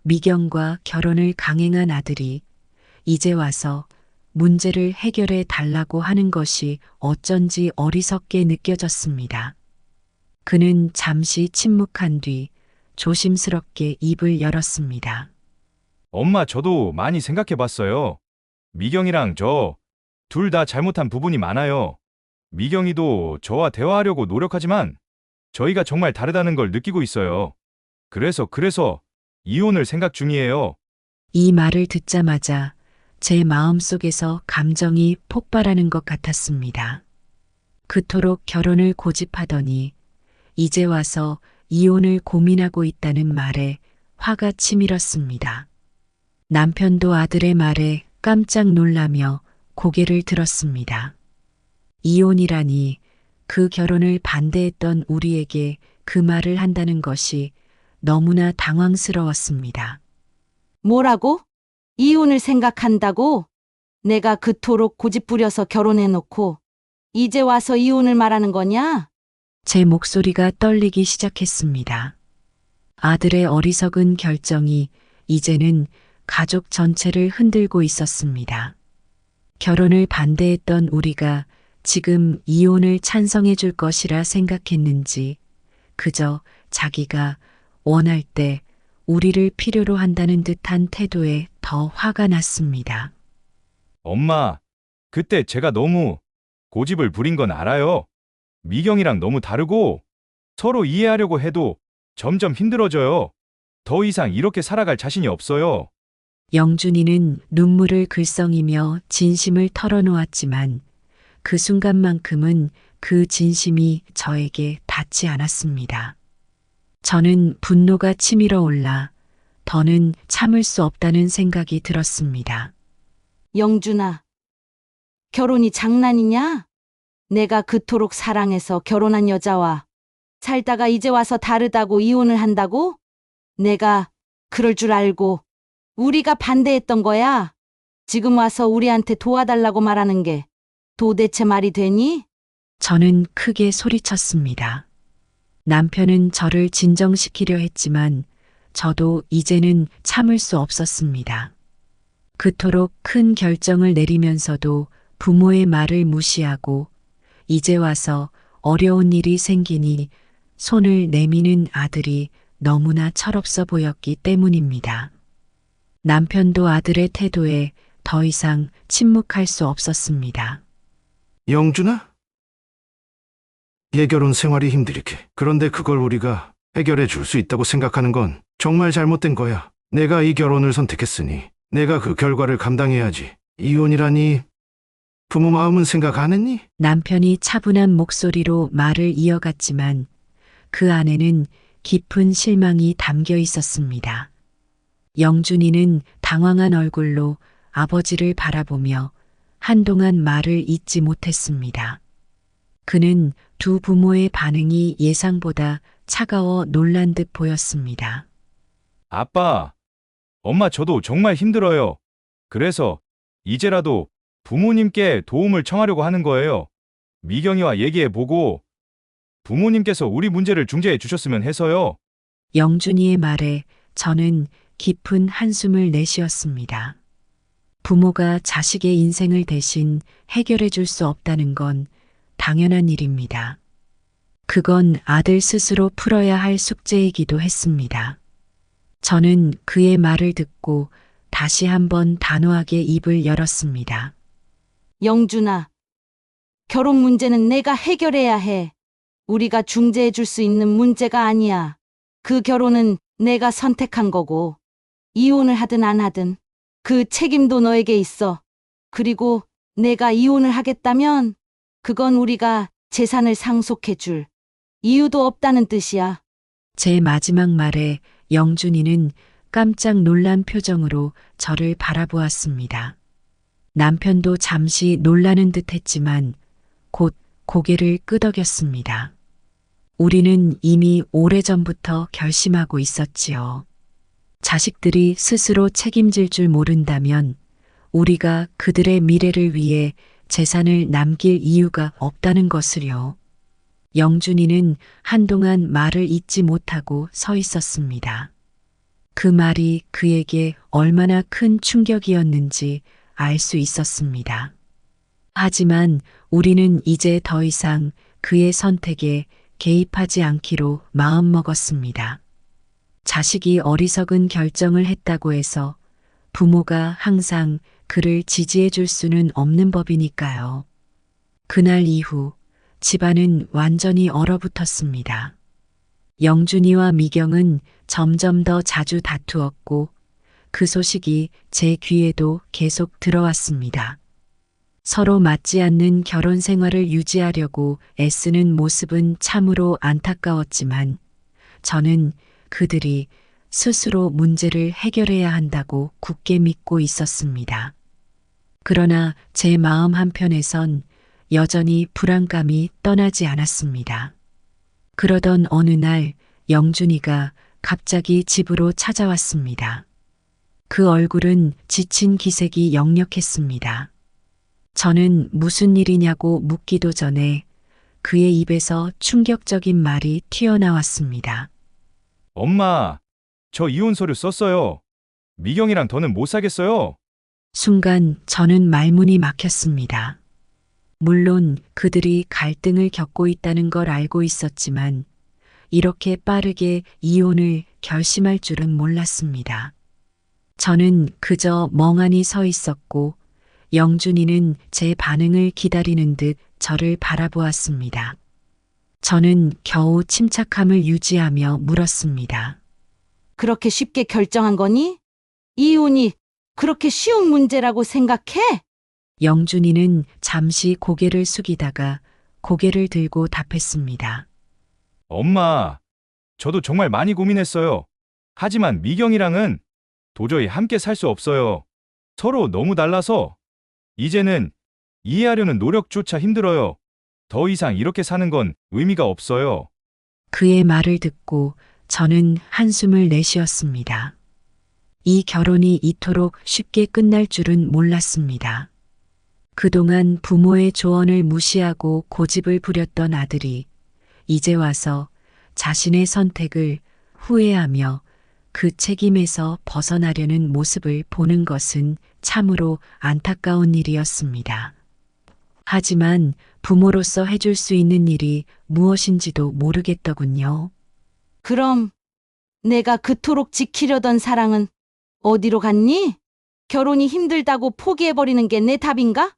미경과 결혼을 강행한 아들이 이제 와서 문제를 해결해 달라고 하는 것이 어쩐지 어리석게 느껴졌습니다. 그는 잠시 침묵한 뒤 조심스럽게 입을 열었습니다. 엄마, 저도 많이 생각해 봤어요. 미경이랑 저 둘 다 잘못한 부분이 많아요. 미경이도 저와 대화하려고 노력하지만 저희가 정말 다르다는 걸 느끼고 있어요. 그래서 이혼을 생각 중이에요. 이 말을 듣자마자 제 마음속에서 감정이 폭발하는 것 같았습니다. 그토록 결혼을 고집하더니 이제 와서 이혼을 고민하고 있다는 말에 화가 치밀었습니다. 남편도 아들의 말에 깜짝 놀라며 고개를 들었습니다. 이혼이라니, 그 결혼을 반대했던 우리에게 그 말을 한다는 것이 너무나 당황스러웠습니다. 뭐라고? 이혼을 생각한다고? 내가 그토록 고집부려서 결혼해놓고 이제 와서 이혼을 말하는 거냐? 제 목소리가 떨리기 시작했습니다. 아들의 어리석은 결정이 이제는 가족 전체를 흔들고 있었습니다. 결혼을 반대했던 우리가 지금 이혼을 찬성해 줄 것이라 생각했는지 그저 자기가 원할 때 우리를 필요로 한다는 듯한 태도에 더 화가 났습니다. 엄마, 그때 제가 너무 고집을 부린 건 알아요. 미경이랑 너무 다르고 서로 이해하려고 해도 점점 힘들어져요. 더 이상 이렇게 살아갈 자신이 없어요. 영준이는 눈물을 글썽이며 진심을 털어놓았지만 그 순간만큼은 그 진심이 저에게 닿지 않았습니다. 저는 분노가 치밀어 올라 더는 참을 수 없다는 생각이 들었습니다. 영준아, 결혼이 장난이냐? 내가 그토록 사랑해서 결혼한 여자와 살다가 이제 와서 다르다고 이혼을 한다고? 내가 그럴 줄 알고 우리가 반대했던 거야. 지금 와서 우리한테 도와달라고 말하는 게 도대체 말이 되니? 저는 크게 소리쳤습니다. 남편은 저를 진정시키려 했지만 저도 이제는 참을 수 없었습니다. 그토록 큰 결정을 내리면서도 부모의 말을 무시하고 이제 와서 어려운 일이 생기니 손을 내미는 아들이 너무나 철없어 보였기 때문입니다. 남편도 아들의 태도에 더 이상 침묵할 수 없었습니다. 영준아? 예결혼 생활이 힘들게. 그런데 그걸 우리가 해결해 줄 수 있다고 생각하는 건 정말 잘못된 거야. 내가 이 결혼을 선택했으니 내가 그 결과를 감당해야지. 이혼이라니 부모 마음은 생각 안 했니? 남편이 차분한 목소리로 말을 이어갔지만 그 안에는 깊은 실망이 담겨 있었습니다. 영준이는 당황한 얼굴로 아버지를 바라보며 한동안 말을 잇지 못했습니다. 그는 두 부모의 반응이 예상보다 차가워 놀란 듯 보였습니다. 아빠, 엄마 저도 정말 힘들어요. 그래서 이제라도 부모님께 도움을 청하려고 하는 거예요. 미경이와 얘기해보고 부모님께서 우리 문제를 중재해 주셨으면 해서요. 영준이의 말에 저는 깊은 한숨을 내쉬었습니다. 부모가 자식의 인생을 대신 해결해 줄 수 없다는 건 당연한 일입니다. 그건 아들 스스로 풀어야 할 숙제이기도 했습니다. 저는 그의 말을 듣고 다시 한번 단호하게 입을 열었습니다. 영준아, 결혼 문제는 내가 해결해야 해. 우리가 중재해 줄 수 있는 문제가 아니야. 그 결혼은 내가 선택한 거고, 이혼을 하든 안 하든 그 책임도 너에게 있어. 그리고 내가 이혼을 하겠다면 그건 우리가 재산을 상속해 줄 이유도 없다는 뜻이야. 제 마지막 말에 영준이는 깜짝 놀란 표정으로 저를 바라보았습니다. 남편도 잠시 놀라는 듯 했지만 곧 고개를 끄덕였습니다. 우리는 이미 오래전부터 결심하고 있었지요. 자식들이 스스로 책임질 줄 모른다면 우리가 그들의 미래를 위해 재산을 남길 이유가 없다는 것을요. 영준이는 한동안 말을 잇지 못하고 서 있었습니다. 그 말이 그에게 얼마나 큰 충격이었는지 알 수 있었습니다. 하지만 우리는 이제 더 이상 그의 선택에 개입하지 않기로 마음먹었습니다. 자식이 어리석은 결정을 했다고 해서 부모가 항상 그를 지지해 줄 수는 없는 법이니까요. 그날 이후 집안은 완전히 얼어붙었습니다. 영준이와 미경은 점점 더 자주 다투었고 그 소식이 제 귀에도 계속 들어왔습니다. 서로 맞지 않는 결혼 생활을 유지하려고 애쓰는 모습은 참으로 안타까웠지만 저는 그들이 스스로 문제를 해결해야 한다고 굳게 믿고 있었습니다. 그러나 제 마음 한편에선 여전히 불안감이 떠나지 않았습니다. 그러던 어느 날 영준이가 갑자기 집으로 찾아왔습니다. 그 얼굴은 지친 기색이 역력했습니다. 저는 무슨 일이냐고 묻기도 전에 그의 입에서 충격적인 말이 튀어나왔습니다. 엄마, 저 이혼 서류 썼어요. 미경이랑 더는 못 사겠어요. 순간 저는 말문이 막혔습니다. 물론 그들이 갈등을 겪고 있다는 걸 알고 있었지만 이렇게 빠르게 이혼을 결심할 줄은 몰랐습니다. 저는 그저 멍하니 서 있었고 영준이는 제 반응을 기다리는 듯 저를 바라보았습니다. 저는 겨우 침착함을 유지하며 물었습니다. 그렇게 쉽게 결정한 거니? 이혼이 그렇게 쉬운 문제라고 생각해? 영준이는 잠시 고개를 숙이다가 고개를 들고 답했습니다. 엄마, 저도 정말 많이 고민했어요. 하지만 미경이랑은 도저히 함께 살 수 없어요. 서로 너무 달라서 이제는 이해하려는 노력조차 힘들어요. 더 이상 이렇게 사는 건 의미가 없어요. 그의 말을 듣고 저는 한숨을 내쉬었습니다. 이 결혼이 이토록 쉽게 끝날 줄은 몰랐습니다. 그동안 부모의 조언을 무시하고 고집을 부렸던 아들이 이제 와서 자신의 선택을 후회하며 그 책임에서 벗어나려는 모습을 보는 것은 참으로 안타까운 일이었습니다. 하지만 부모로서 해줄 수 있는 일이 무엇인지도 모르겠더군요. 그럼 내가 그토록 지키려던 사랑은 어디로 갔니? 결혼이 힘들다고 포기해버리는 게 내 답인가?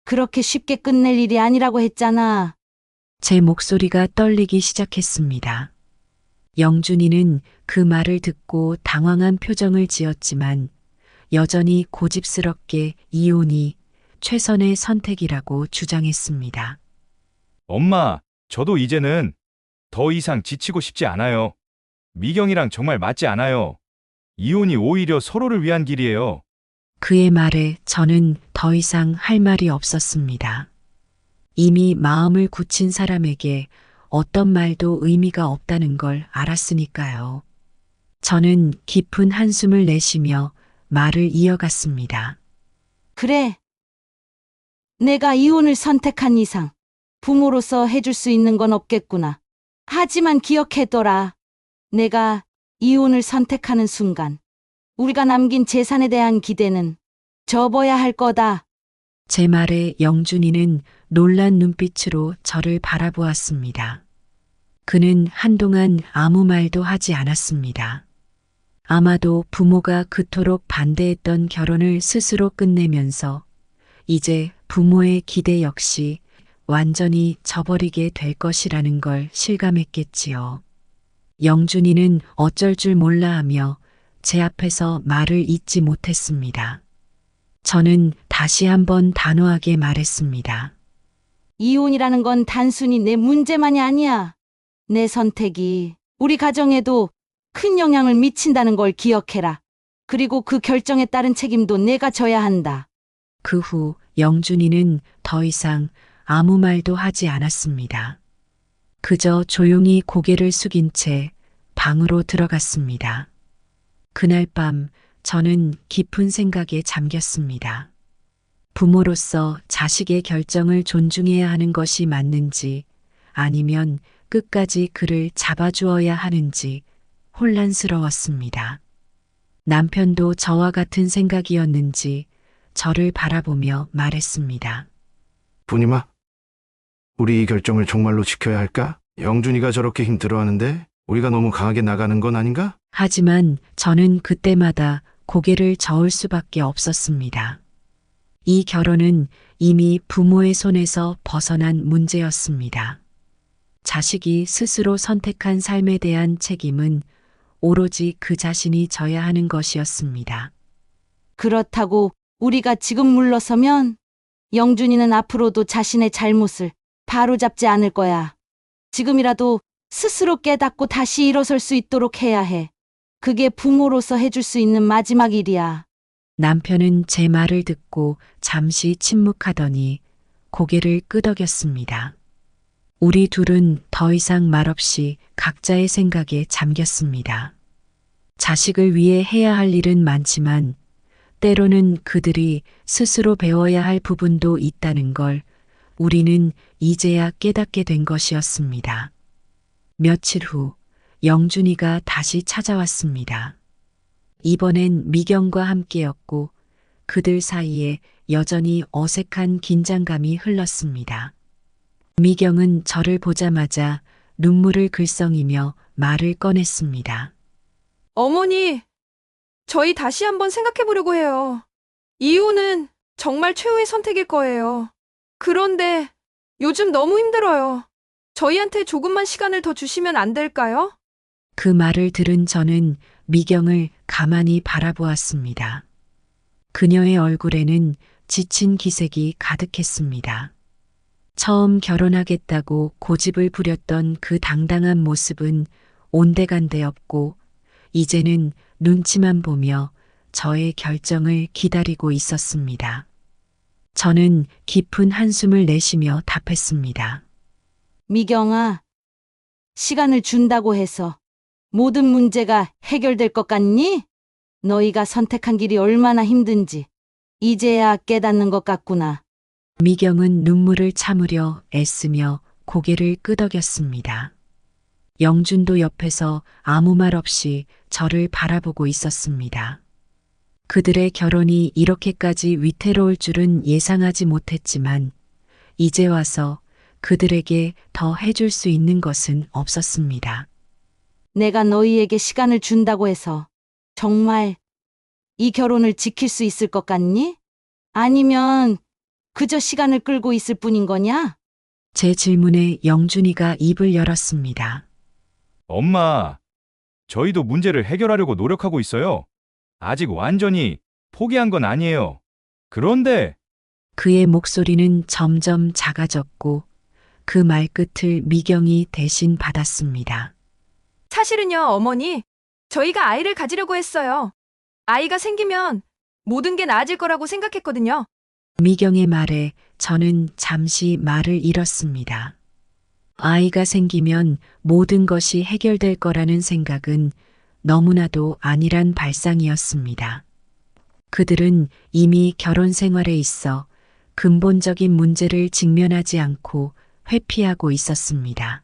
그렇게 쉽게 끝낼 일이 아니라고 했잖아. 제 목소리가 떨리기 시작했습니다. 영준이는 그 말을 듣고 당황한 표정을 지었지만 여전히 고집스럽게 이혼이 최선의 선택이라고 주장했습니다. 엄마, 저도 이제는 더 이상 지치고 싶지 않아요. 미경이랑 정말 맞지 않아요. 이혼이 오히려 서로를 위한 길이에요. 그의 말에 저는 더 이상 할 말이 없었습니다. 이미 마음을 굳힌 사람에게 어떤 말도 의미가 없다는 걸 알았으니까요. 저는 깊은 한숨을 내쉬며 말을 이어갔습니다. 그래. 내가 이혼을 선택한 이상 부모로서 해줄 수 있는 건 없겠구나. 하지만 기억해둬라. 내가 이혼을 선택하는 순간 우리가 남긴 재산에 대한 기대는 접어야 할 거다. 제 말에 영준이는 놀란 눈빛으로 저를 바라보았습니다. 그는 한동안 아무 말도 하지 않았습니다. 아마도 부모가 그토록 반대했던 결혼을 스스로 끝내면서 이제 부모의 기대 역시 완전히 저버리게 될 것이라는 걸 실감했겠지요. 영준이는 어쩔 줄 몰라 하며 제 앞에서 말을 잇지 못했습니다. 저는 다시 한번 단호하게 말했습니다. 이혼이라는 건 단순히 내 문제만이 아니야. 내 선택이 우리 가정에도 큰 영향을 미친다는 걸 기억해라. 그리고 그 결정에 따른 책임도 내가 져야 한다. 그 후 영준이는 더 이상 아무 말도 하지 않았습니다. 그저 조용히 고개를 숙인 채 방으로 들어갔습니다. 그날 밤 저는 깊은 생각에 잠겼습니다. 부모로서 자식의 결정을 존중해야 하는 것이 맞는지 아니면 끝까지 그를 잡아주어야 하는지 혼란스러웠습니다. 남편도 저와 같은 생각이었는지 저를 바라보며 말했습니다. 부님아, 우리 이 결정을 정말로 지켜야 할까? 영준이가 저렇게 힘들어하는데 우리가 너무 강하게 나가는 건 아닌가? 하지만 저는 그때마다 고개를 저을 수밖에 없었습니다. 이 결혼은 이미 부모의 손에서 벗어난 문제였습니다. 자식이 스스로 선택한 삶에 대한 책임은 오로지 그 자신이 져야 하는 것이었습니다. 그렇다고 우리가 지금 물러서면 영준이는 앞으로도 자신의 잘못을 바로잡지 않을 거야. 지금이라도 스스로 깨닫고 다시 일어설 수 있도록 해야 해. 그게 부모로서 해줄 수 있는 마지막 일이야. 남편은 제 말을 듣고 잠시 침묵하더니 고개를 끄덕였습니다. 우리 둘은 더 이상 말없이 각자의 생각에 잠겼습니다. 자식을 위해 해야 할 일은 많지만 때로는 그들이 스스로 배워야 할 부분도 있다는 걸 우리는 이제야 깨닫게 된 것이었습니다. 며칠 후 영준이가 다시 찾아왔습니다. 이번엔 미경과 함께였고 그들 사이에 여전히 어색한 긴장감이 흘렀습니다. 미경은 저를 보자마자 눈물을 글썽이며 말을 꺼냈습니다. 어머니, 저희 다시 한번 생각해 보려고 해요. 이혼은 정말 최후의 선택일 거예요. 그런데 요즘 너무 힘들어요. 저희한테 조금만 시간을 더 주시면 안 될까요? 그 말을 들은 저는 미경을 가만히 바라보았습니다. 그녀의 얼굴에는 지친 기색이 가득했습니다. 처음 결혼하겠다고 고집을 부렸던 그 당당한 모습은 온데간데 없고 이제는 눈치만 보며 저의 결정을 기다리고 있었습니다. 저는 깊은 한숨을 내쉬며 답했습니다. 미경아, 시간을 준다고 해서 모든 문제가 해결될 것 같니? 너희가 선택한 길이 얼마나 힘든지 이제야 깨닫는 것 같구나. 미경은 눈물을 참으려 애쓰며 고개를 끄덕였습니다. 영준도 옆에서 아무 말 없이 저를 바라보고 있었습니다. 그들의 결혼이 이렇게까지 위태로울 줄은 예상하지 못했지만 이제 와서 그들에게 더 해줄 수 있는 것은 없었습니다. 내가 너희에게 시간을 준다고 해서 정말 이 결혼을 지킬 수 있을 것 같니? 아니면 그저 시간을 끌고 있을 뿐인 거냐? 제 질문에 영준이가 입을 열었습니다. 엄마, 저희도 문제를 해결하려고 노력하고 있어요. 아직 완전히 포기한 건 아니에요. 그런데 그의 목소리는 점점 작아졌고 그 말끝을 미경이 대신 받았습니다. 사실은요, 어머니, 저희가 아이를 가지려고 했어요. 아이가 생기면 모든 게 나아질 거라고 생각했거든요. 미경의 말에 저는 잠시 말을 잃었습니다. 아이가 생기면 모든 것이 해결될 거라는 생각은 너무나도 아니란 발상이었습니다. 그들은 이미 결혼 생활에 있어 근본적인 문제를 직면하지 않고 회피하고 있었습니다.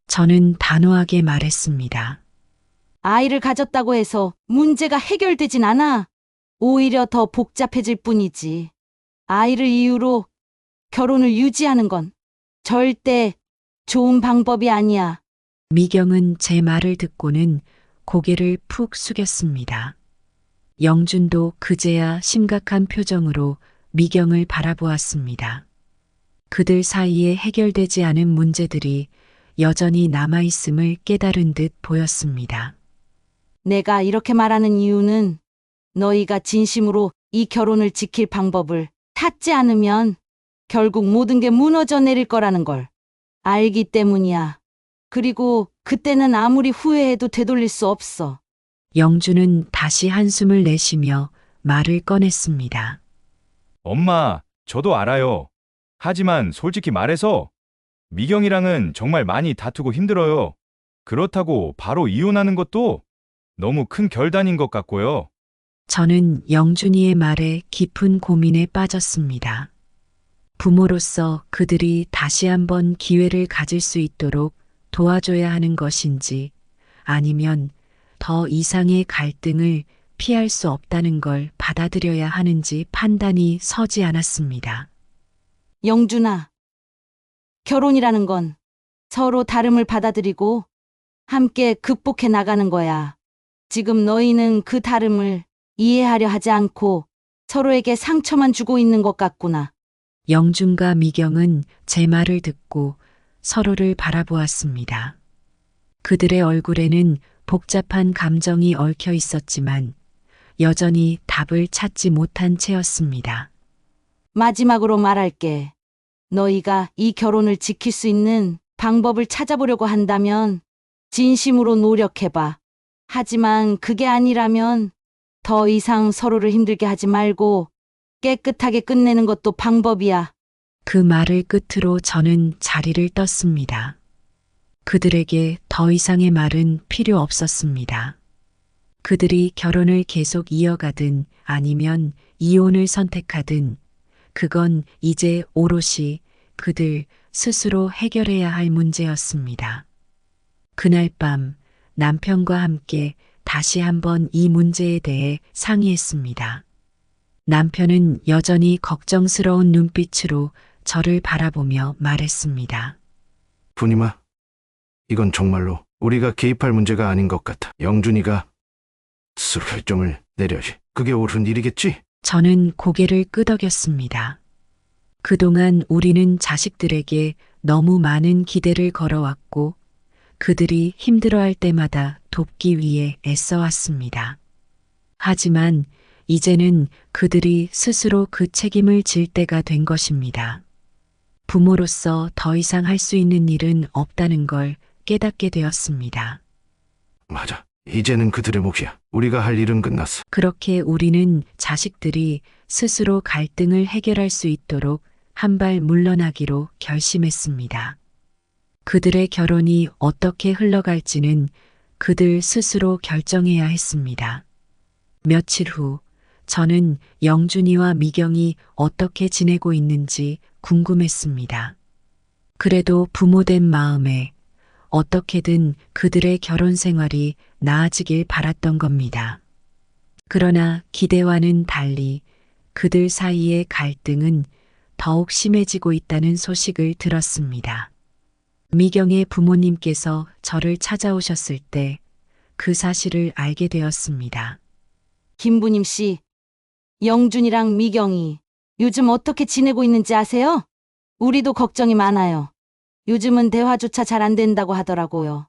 저는 단호하게 말했습니다. 아이를 가졌다고 해서 문제가 해결되진 않아. 오히려 더 복잡해질 뿐이지. 아이를 이유로 결혼을 유지하는 건 절대 좋은 방법이 아니야. 미경은 제 말을 듣고는 고개를 푹 숙였습니다. 영준도 그제야 심각한 표정으로 미경을 바라보았습니다. 그들 사이에 해결되지 않은 문제들이 여전히 남아있음을 깨달은 듯 보였습니다. 내가 이렇게 말하는 이유는 너희가 진심으로 이 결혼을 지킬 방법을 찾지 않으면 결국 모든 게 무너져 내릴 거라는 걸 알기 때문이야. 그리고 그때는 아무리 후회해도 되돌릴 수 없어. 영준은 다시 한숨을 내쉬며 말을 꺼냈습니다. 엄마, 저도 알아요. 하지만 솔직히 말해서 미경이랑은 정말 많이 다투고 힘들어요. 그렇다고 바로 이혼하는 것도 너무 큰 결단인 것 같고요. 저는 영준이의 말에 깊은 고민에 빠졌습니다. 부모로서 그들이 다시 한번 기회를 가질 수 있도록 도와줘야 하는 것인지 아니면 더 이상의 갈등을 피할 수 없다는 걸 받아들여야 하는지 판단이 서지 않았습니다. 영준아, 결혼이라는 건 서로 다름을 받아들이고 함께 극복해 나가는 거야. 지금 너희는 그 다름을 이해하려 하지 않고 서로에게 상처만 주고 있는 것 같구나. 영준과 미경은 제 말을 듣고 서로를 바라보았습니다. 그들의 얼굴에는 복잡한 감정이 얽혀 있었지만 여전히 답을 찾지 못한 채였습니다. 마지막으로 말할게. 너희가 이 결혼을 지킬 수 있는 방법을 찾아보려고 한다면 진심으로 노력해봐. 하지만 그게 아니라면 더 이상 서로를 힘들게 하지 말고 깨끗하게 끝내는 것도 방법이야. 그 말을 끝으로 저는 자리를 떴습니다. 그들에게 더 이상의 말은 필요 없었습니다. 그들이 결혼을 계속 이어가든 아니면 이혼을 선택하든 그건 이제 오롯이 그들 스스로 해결해야 할 문제였습니다. 그날 밤 남편과 함께 다시 한번 이 문제에 대해 상의했습니다. 남편은 여전히 걱정스러운 눈빛으로 저를 바라보며 말했습니다. 분이마, 이건 정말로 우리가 개입할 문제가 아닌 것 같아. 영준이가 스스로 결정을 내려야지. 그게 옳은 일이겠지? 저는 고개를 끄덕였습니다. 그동안 우리는 자식들에게 너무 많은 기대를 걸어왔고 그들이 힘들어할 때마다 돕기 위해 애써왔습니다. 하지만 이제는 그들이 스스로 그 책임을 질 때가 된 것입니다. 부모로서 더 이상 할 수 있는 일은 없다는 걸 깨닫게 되었습니다. 맞아. 이제는 그들의 몫이야. 우리가 할 일은 끝났어. 그렇게 우리는 자식들이 스스로 갈등을 해결할 수 있도록 한 발 물러나기로 결심했습니다. 그들의 결혼이 어떻게 흘러갈지는 그들 스스로 결정해야 했습니다. 며칠 후 저는 영준이와 미경이 어떻게 지내고 있는지 궁금했습니다. 그래도 부모된 마음에 어떻게든 그들의 결혼 생활이 나아지길 바랐던 겁니다. 그러나 기대와는 달리 그들 사이의 갈등은 더욱 심해지고 있다는 소식을 들었습니다. 미경의 부모님께서 저를 찾아오셨을 때 그 사실을 알게 되었습니다. 김부님 씨, 영준이랑 미경이 요즘 어떻게 지내고 있는지 아세요? 우리도 걱정이 많아요. 요즘은 대화조차 잘 안 된다고 하더라고요.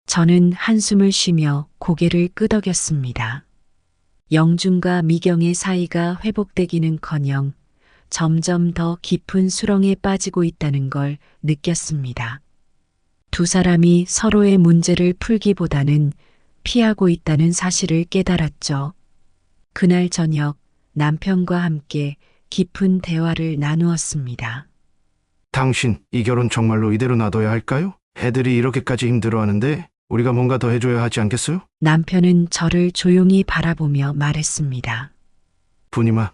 저는 한숨을 쉬며 고개를 끄덕였습니다. 영준과 미경의 사이가 회복되기는커녕 점점 더 깊은 수렁에 빠지고 있다는 걸 느꼈습니다. 두 사람이 서로의 문제를 풀기보다는 피하고 있다는 사실을 깨달았죠. 그날 저녁 남편과 함께 깊은 대화를 나누었습니다. 당신, 이 결혼 정말로 이대로 놔둬야 할까요? 애들이 이렇게까지 힘들어하는데 우리가 뭔가 더 해줘야 하지 않겠어요? 남편은 저를 조용히 바라보며 말했습니다. 분이마,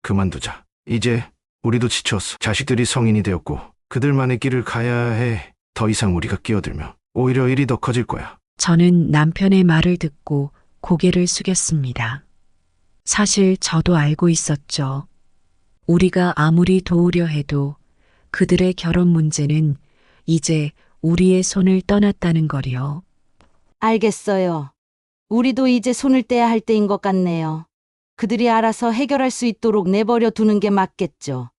그만두자. 이제 우리도 지쳤어. 자식들이 성인이 되었고 그들만의 길을 가야 해. 더 이상 우리가 끼어들면 오히려 일이 더 커질 거야. 저는 남편의 말을 듣고 고개를 숙였습니다. 사실 저도 알고 있었죠. 우리가 아무리 도우려 해도 그들의 결혼 문제는 이제 우리의 손을 떠났다는 거리요. 알겠어요. 우리도 이제 손을 떼야 할 때인 것 같네요. 그들이 알아서 해결할 수 있도록 내버려 두는 게 맞겠죠.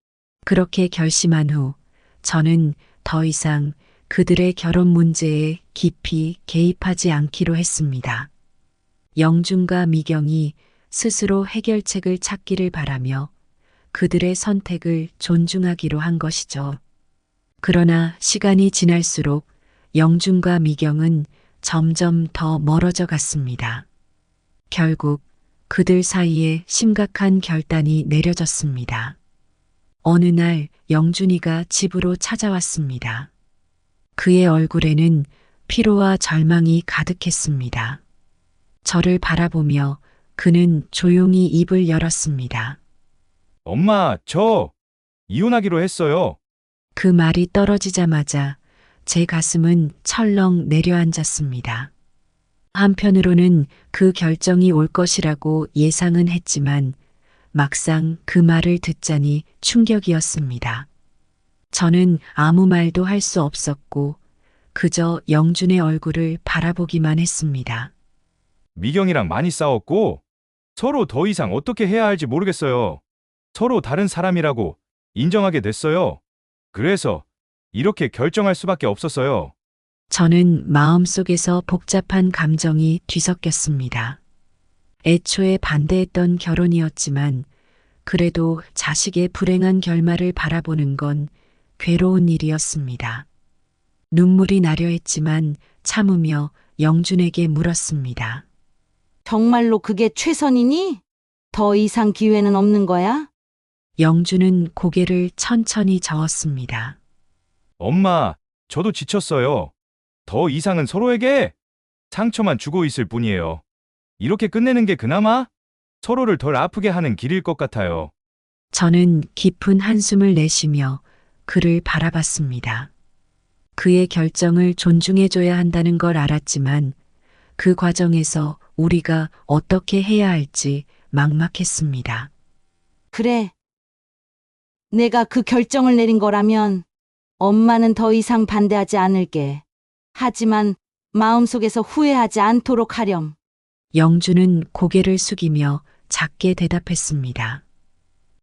그렇게 결심한 후 저는 더 이상 그들의 결혼 문제에 깊이 개입하지 않기로 했습니다. 영준과 미경이 스스로 해결책을 찾기를 바라며 그들의 선택을 존중하기로 한 것이죠. 그러나 시간이 지날수록 영준과 미경은 점점 더 멀어져 갔습니다. 결국 그들 사이에 심각한 결단이 내려졌습니다. 어느 날 영준이가 집으로 찾아왔습니다. 그의 얼굴에는 피로와 절망이 가득했습니다. 저를 바라보며 그는 조용히 입을 열었습니다. 엄마, 저 이혼하기로 했어요. 그 말이 떨어지자마자 제 가슴은 철렁 내려앉았습니다. 한편으로는 그 결정이 올 것이라고 예상은 했지만 막상 그 말을 듣자니 충격이었습니다. 저는 아무 말도 할 수 없었고 그저 영준의 얼굴을 바라보기만 했습니다. 미경이랑 많이 싸웠고 서로 더 이상 어떻게 해야 할지 모르겠어요. 서로 다른 사람이라고 인정하게 됐어요. 그래서 이렇게 결정할 수밖에 없었어요. 저는 마음속에서 복잡한 감정이 뒤섞였습니다. 애초에 반대했던 결혼이었지만 그래도 자식의 불행한 결말을 바라보는 건 괴로운 일이었습니다. 눈물이 나려 했지만 참으며 영준에게 물었습니다. 정말로 그게 최선이니? 더 이상 기회는 없는 거야? 영준은 고개를 천천히 저었습니다. 엄마, 저도 지쳤어요. 더 이상은 서로에게 상처만 주고 있을 뿐이에요. 이렇게 끝내는 게 그나마 서로를 덜 아프게 하는 길일 것 같아요. 저는 깊은 한숨을 내쉬며 그를 바라봤습니다. 그의 결정을 존중해줘야 한다는 걸 알았지만 그 과정에서 우리가 어떻게 해야 할지 막막했습니다. 그래. 내가 그 결정을 내린 거라면 엄마는 더 이상 반대하지 않을게. 하지만 마음속에서 후회하지 않도록 하렴. 영준은 고개를 숙이며 작게 대답했습니다.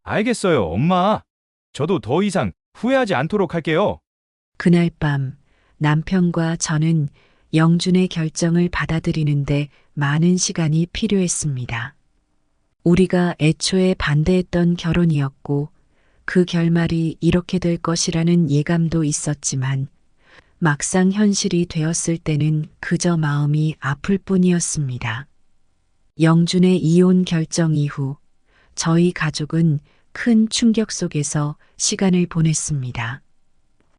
알겠어요, 엄마. 저도 더 이상 후회하지 않도록 할게요. 그날 밤 남편과 저는 영준의 결정을 받아들이는데 많은 시간이 필요했습니다. 우리가 애초에 반대했던 결혼이었고 그 결말이 이렇게 될 것이라는 예감도 있었지만 막상 현실이 되었을 때는 그저 마음이 아플 뿐이었습니다. 영준의 이혼 결정 이후 저희 가족은 큰 충격 속에서 시간을 보냈습니다.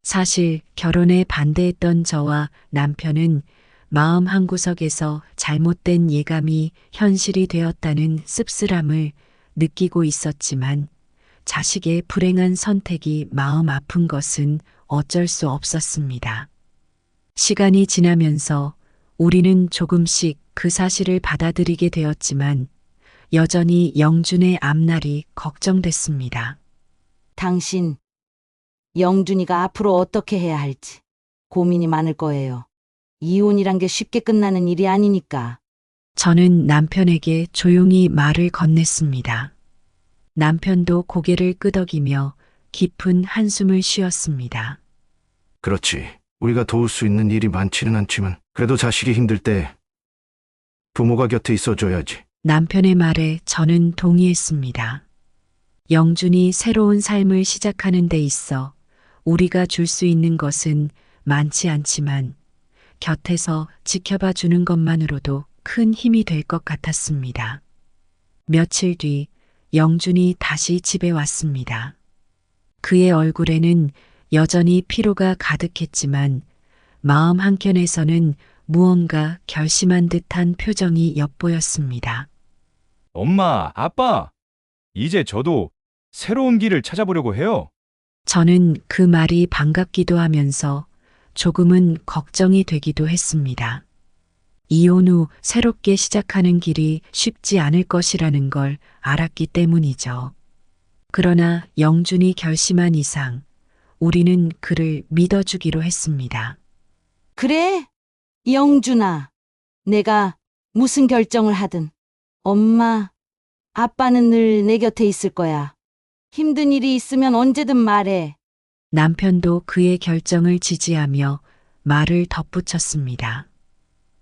사실 결혼에 반대했던 저와 남편은 마음 한구석에서 잘못된 예감이 현실이 되었다는 씁쓸함을 느끼고 있었지만 자식의 불행한 선택이 마음 아픈 것은 어쩔 수 없었습니다. 시간이 지나면서 우리는 조금씩 그 사실을 받아들이게 되었지만 여전히 영준의 앞날이 걱정됐습니다. 당신, 영준이가 앞으로 어떻게 해야 할지 고민이 많을 거예요. 이혼이란 게 쉽게 끝나는 일이 아니니까. 저는 남편에게 조용히 말을 건넸습니다. 남편도 고개를 끄덕이며 깊은 한숨을 쉬었습니다. 그렇지. 우리가 도울 수 있는 일이 많지는 않지만 그래도 자식이 힘들 때 부모가 곁에 있어줘야지. 남편의 말에 저는 동의했습니다. 영준이 새로운 삶을 시작하는 데 있어 우리가 줄 수 있는 것은 많지 않지만 곁에서 지켜봐 주는 것만으로도 큰 힘이 될 것 같았습니다. 며칠 뒤 영준이 다시 집에 왔습니다. 그의 얼굴에는 여전히 피로가 가득했지만 마음 한켠에서는 무언가 결심한 듯한 표정이 엿보였습니다. 엄마, 아빠, 이제 저도 새로운 길을 찾아보려고 해요. 저는 그 말이 반갑기도 하면서 조금은 걱정이 되기도 했습니다. 이혼 후 새롭게 시작하는 길이 쉽지 않을 것이라는 걸 알았기 때문이죠. 그러나 영준이 결심한 이상 우리는 그를 믿어주기로 했습니다. 그래, 영준아. 내가 무슨 결정을 하든 엄마, 아빠는 늘 내 곁에 있을 거야. 힘든 일이 있으면 언제든 말해. 남편도 그의 결정을 지지하며 말을 덧붙였습니다.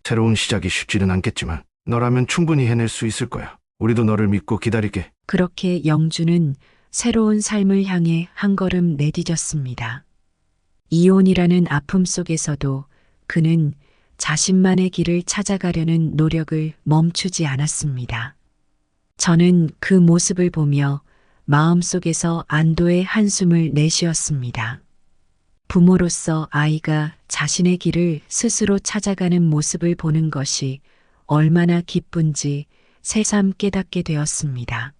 새로운 시작이 쉽지는 않겠지만 너라면 충분히 해낼 수 있을 거야. 우리도 너를 믿고 기다릴게. 그렇게 영준은 새로운 삶을 향해 한 걸음 내디뎠습니다. 이혼이라는 아픔 속에서도 그는 자신만의 길을 찾아가려는 노력을 멈추지 않았습니다. 저는 그 모습을 보며 마음속에서 안도의 한숨을 내쉬었습니다. 부모로서 아이가 자신의 길을 스스로 찾아가는 모습을 보는 것이 얼마나 기쁜지 새삼 깨닫게 되었습니다.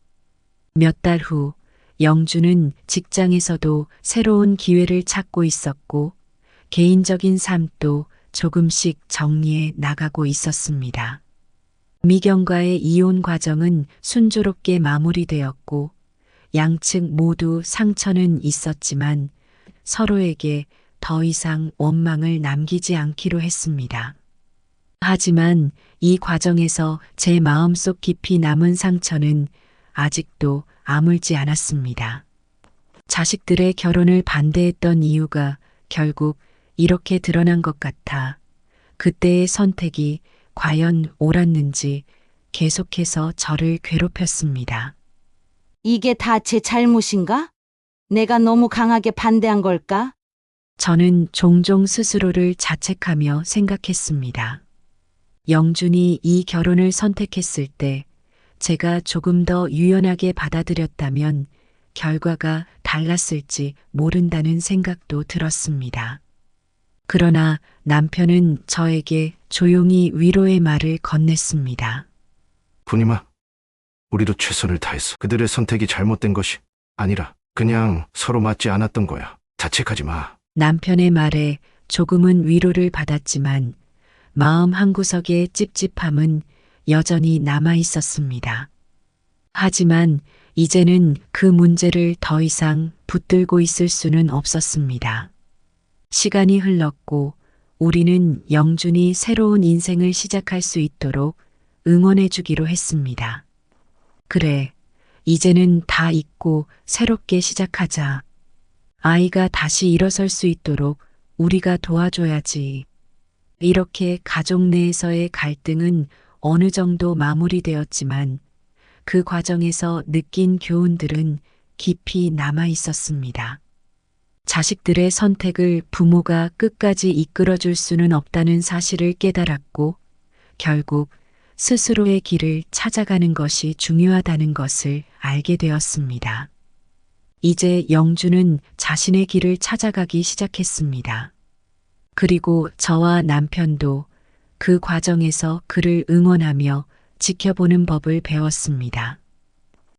몇 달 후 영준은 직장에서도 새로운 기회를 찾고 있었고 개인적인 삶도 조금씩 정리해 나가고 있었습니다. 미경과의 이혼 과정은 순조롭게 마무리되었고 양측 모두 상처는 있었지만 서로에게 더 이상 원망을 남기지 않기로 했습니다. 하지만 이 과정에서 제 마음속 깊이 남은 상처는 아직도 아물지 않았습니다. 자식들의 결혼을 반대했던 이유가 결국 이렇게 드러난 것 같아 그때의 선택이 과연 옳았는지 계속해서 저를 괴롭혔습니다. 이게 다 제 잘못인가? 내가 너무 강하게 반대한 걸까? 저는 종종 스스로를 자책하며 생각했습니다. 영준이 이 결혼을 선택했을 때 제가 조금 더 유연하게 받아들였다면 결과가 달랐을지 모른다는 생각도 들었습니다. 그러나 남편은 저에게 조용히 위로의 말을 건넸습니다. 분이마, 우리도 최선을 다했어. 그들의 선택이 잘못된 것이 아니라 그냥 서로 맞지 않았던 거야. 자책하지 마. 남편의 말에 조금은 위로를 받았지만 마음 한구석의 찝찝함은 여전히 남아 있었습니다. 하지만 이제는 그 문제를 더 이상 붙들고 있을 수는 없었습니다. 시간이 흘렀고 우리는 영준이 새로운 인생을 시작할 수 있도록 응원해 주기로 했습니다. 그래, 이제는 다 잊고 새롭게 시작하자. 아이가 다시 일어설 수 있도록 우리가 도와줘야지. 이렇게 가족 내에서의 갈등은 어느 정도 마무리되었지만 그 과정에서 느낀 교훈들은 깊이 남아 있었습니다. 자식들의 선택을 부모가 끝까지 이끌어줄 수는 없다는 사실을 깨달았고 결국 스스로의 길을 찾아가는 것이 중요하다는 것을 알게 되었습니다. 이제 영준은 자신의 길을 찾아가기 시작했습니다. 그리고 저와 남편도 그 과정에서 그를 응원하며 지켜보는 법을 배웠습니다.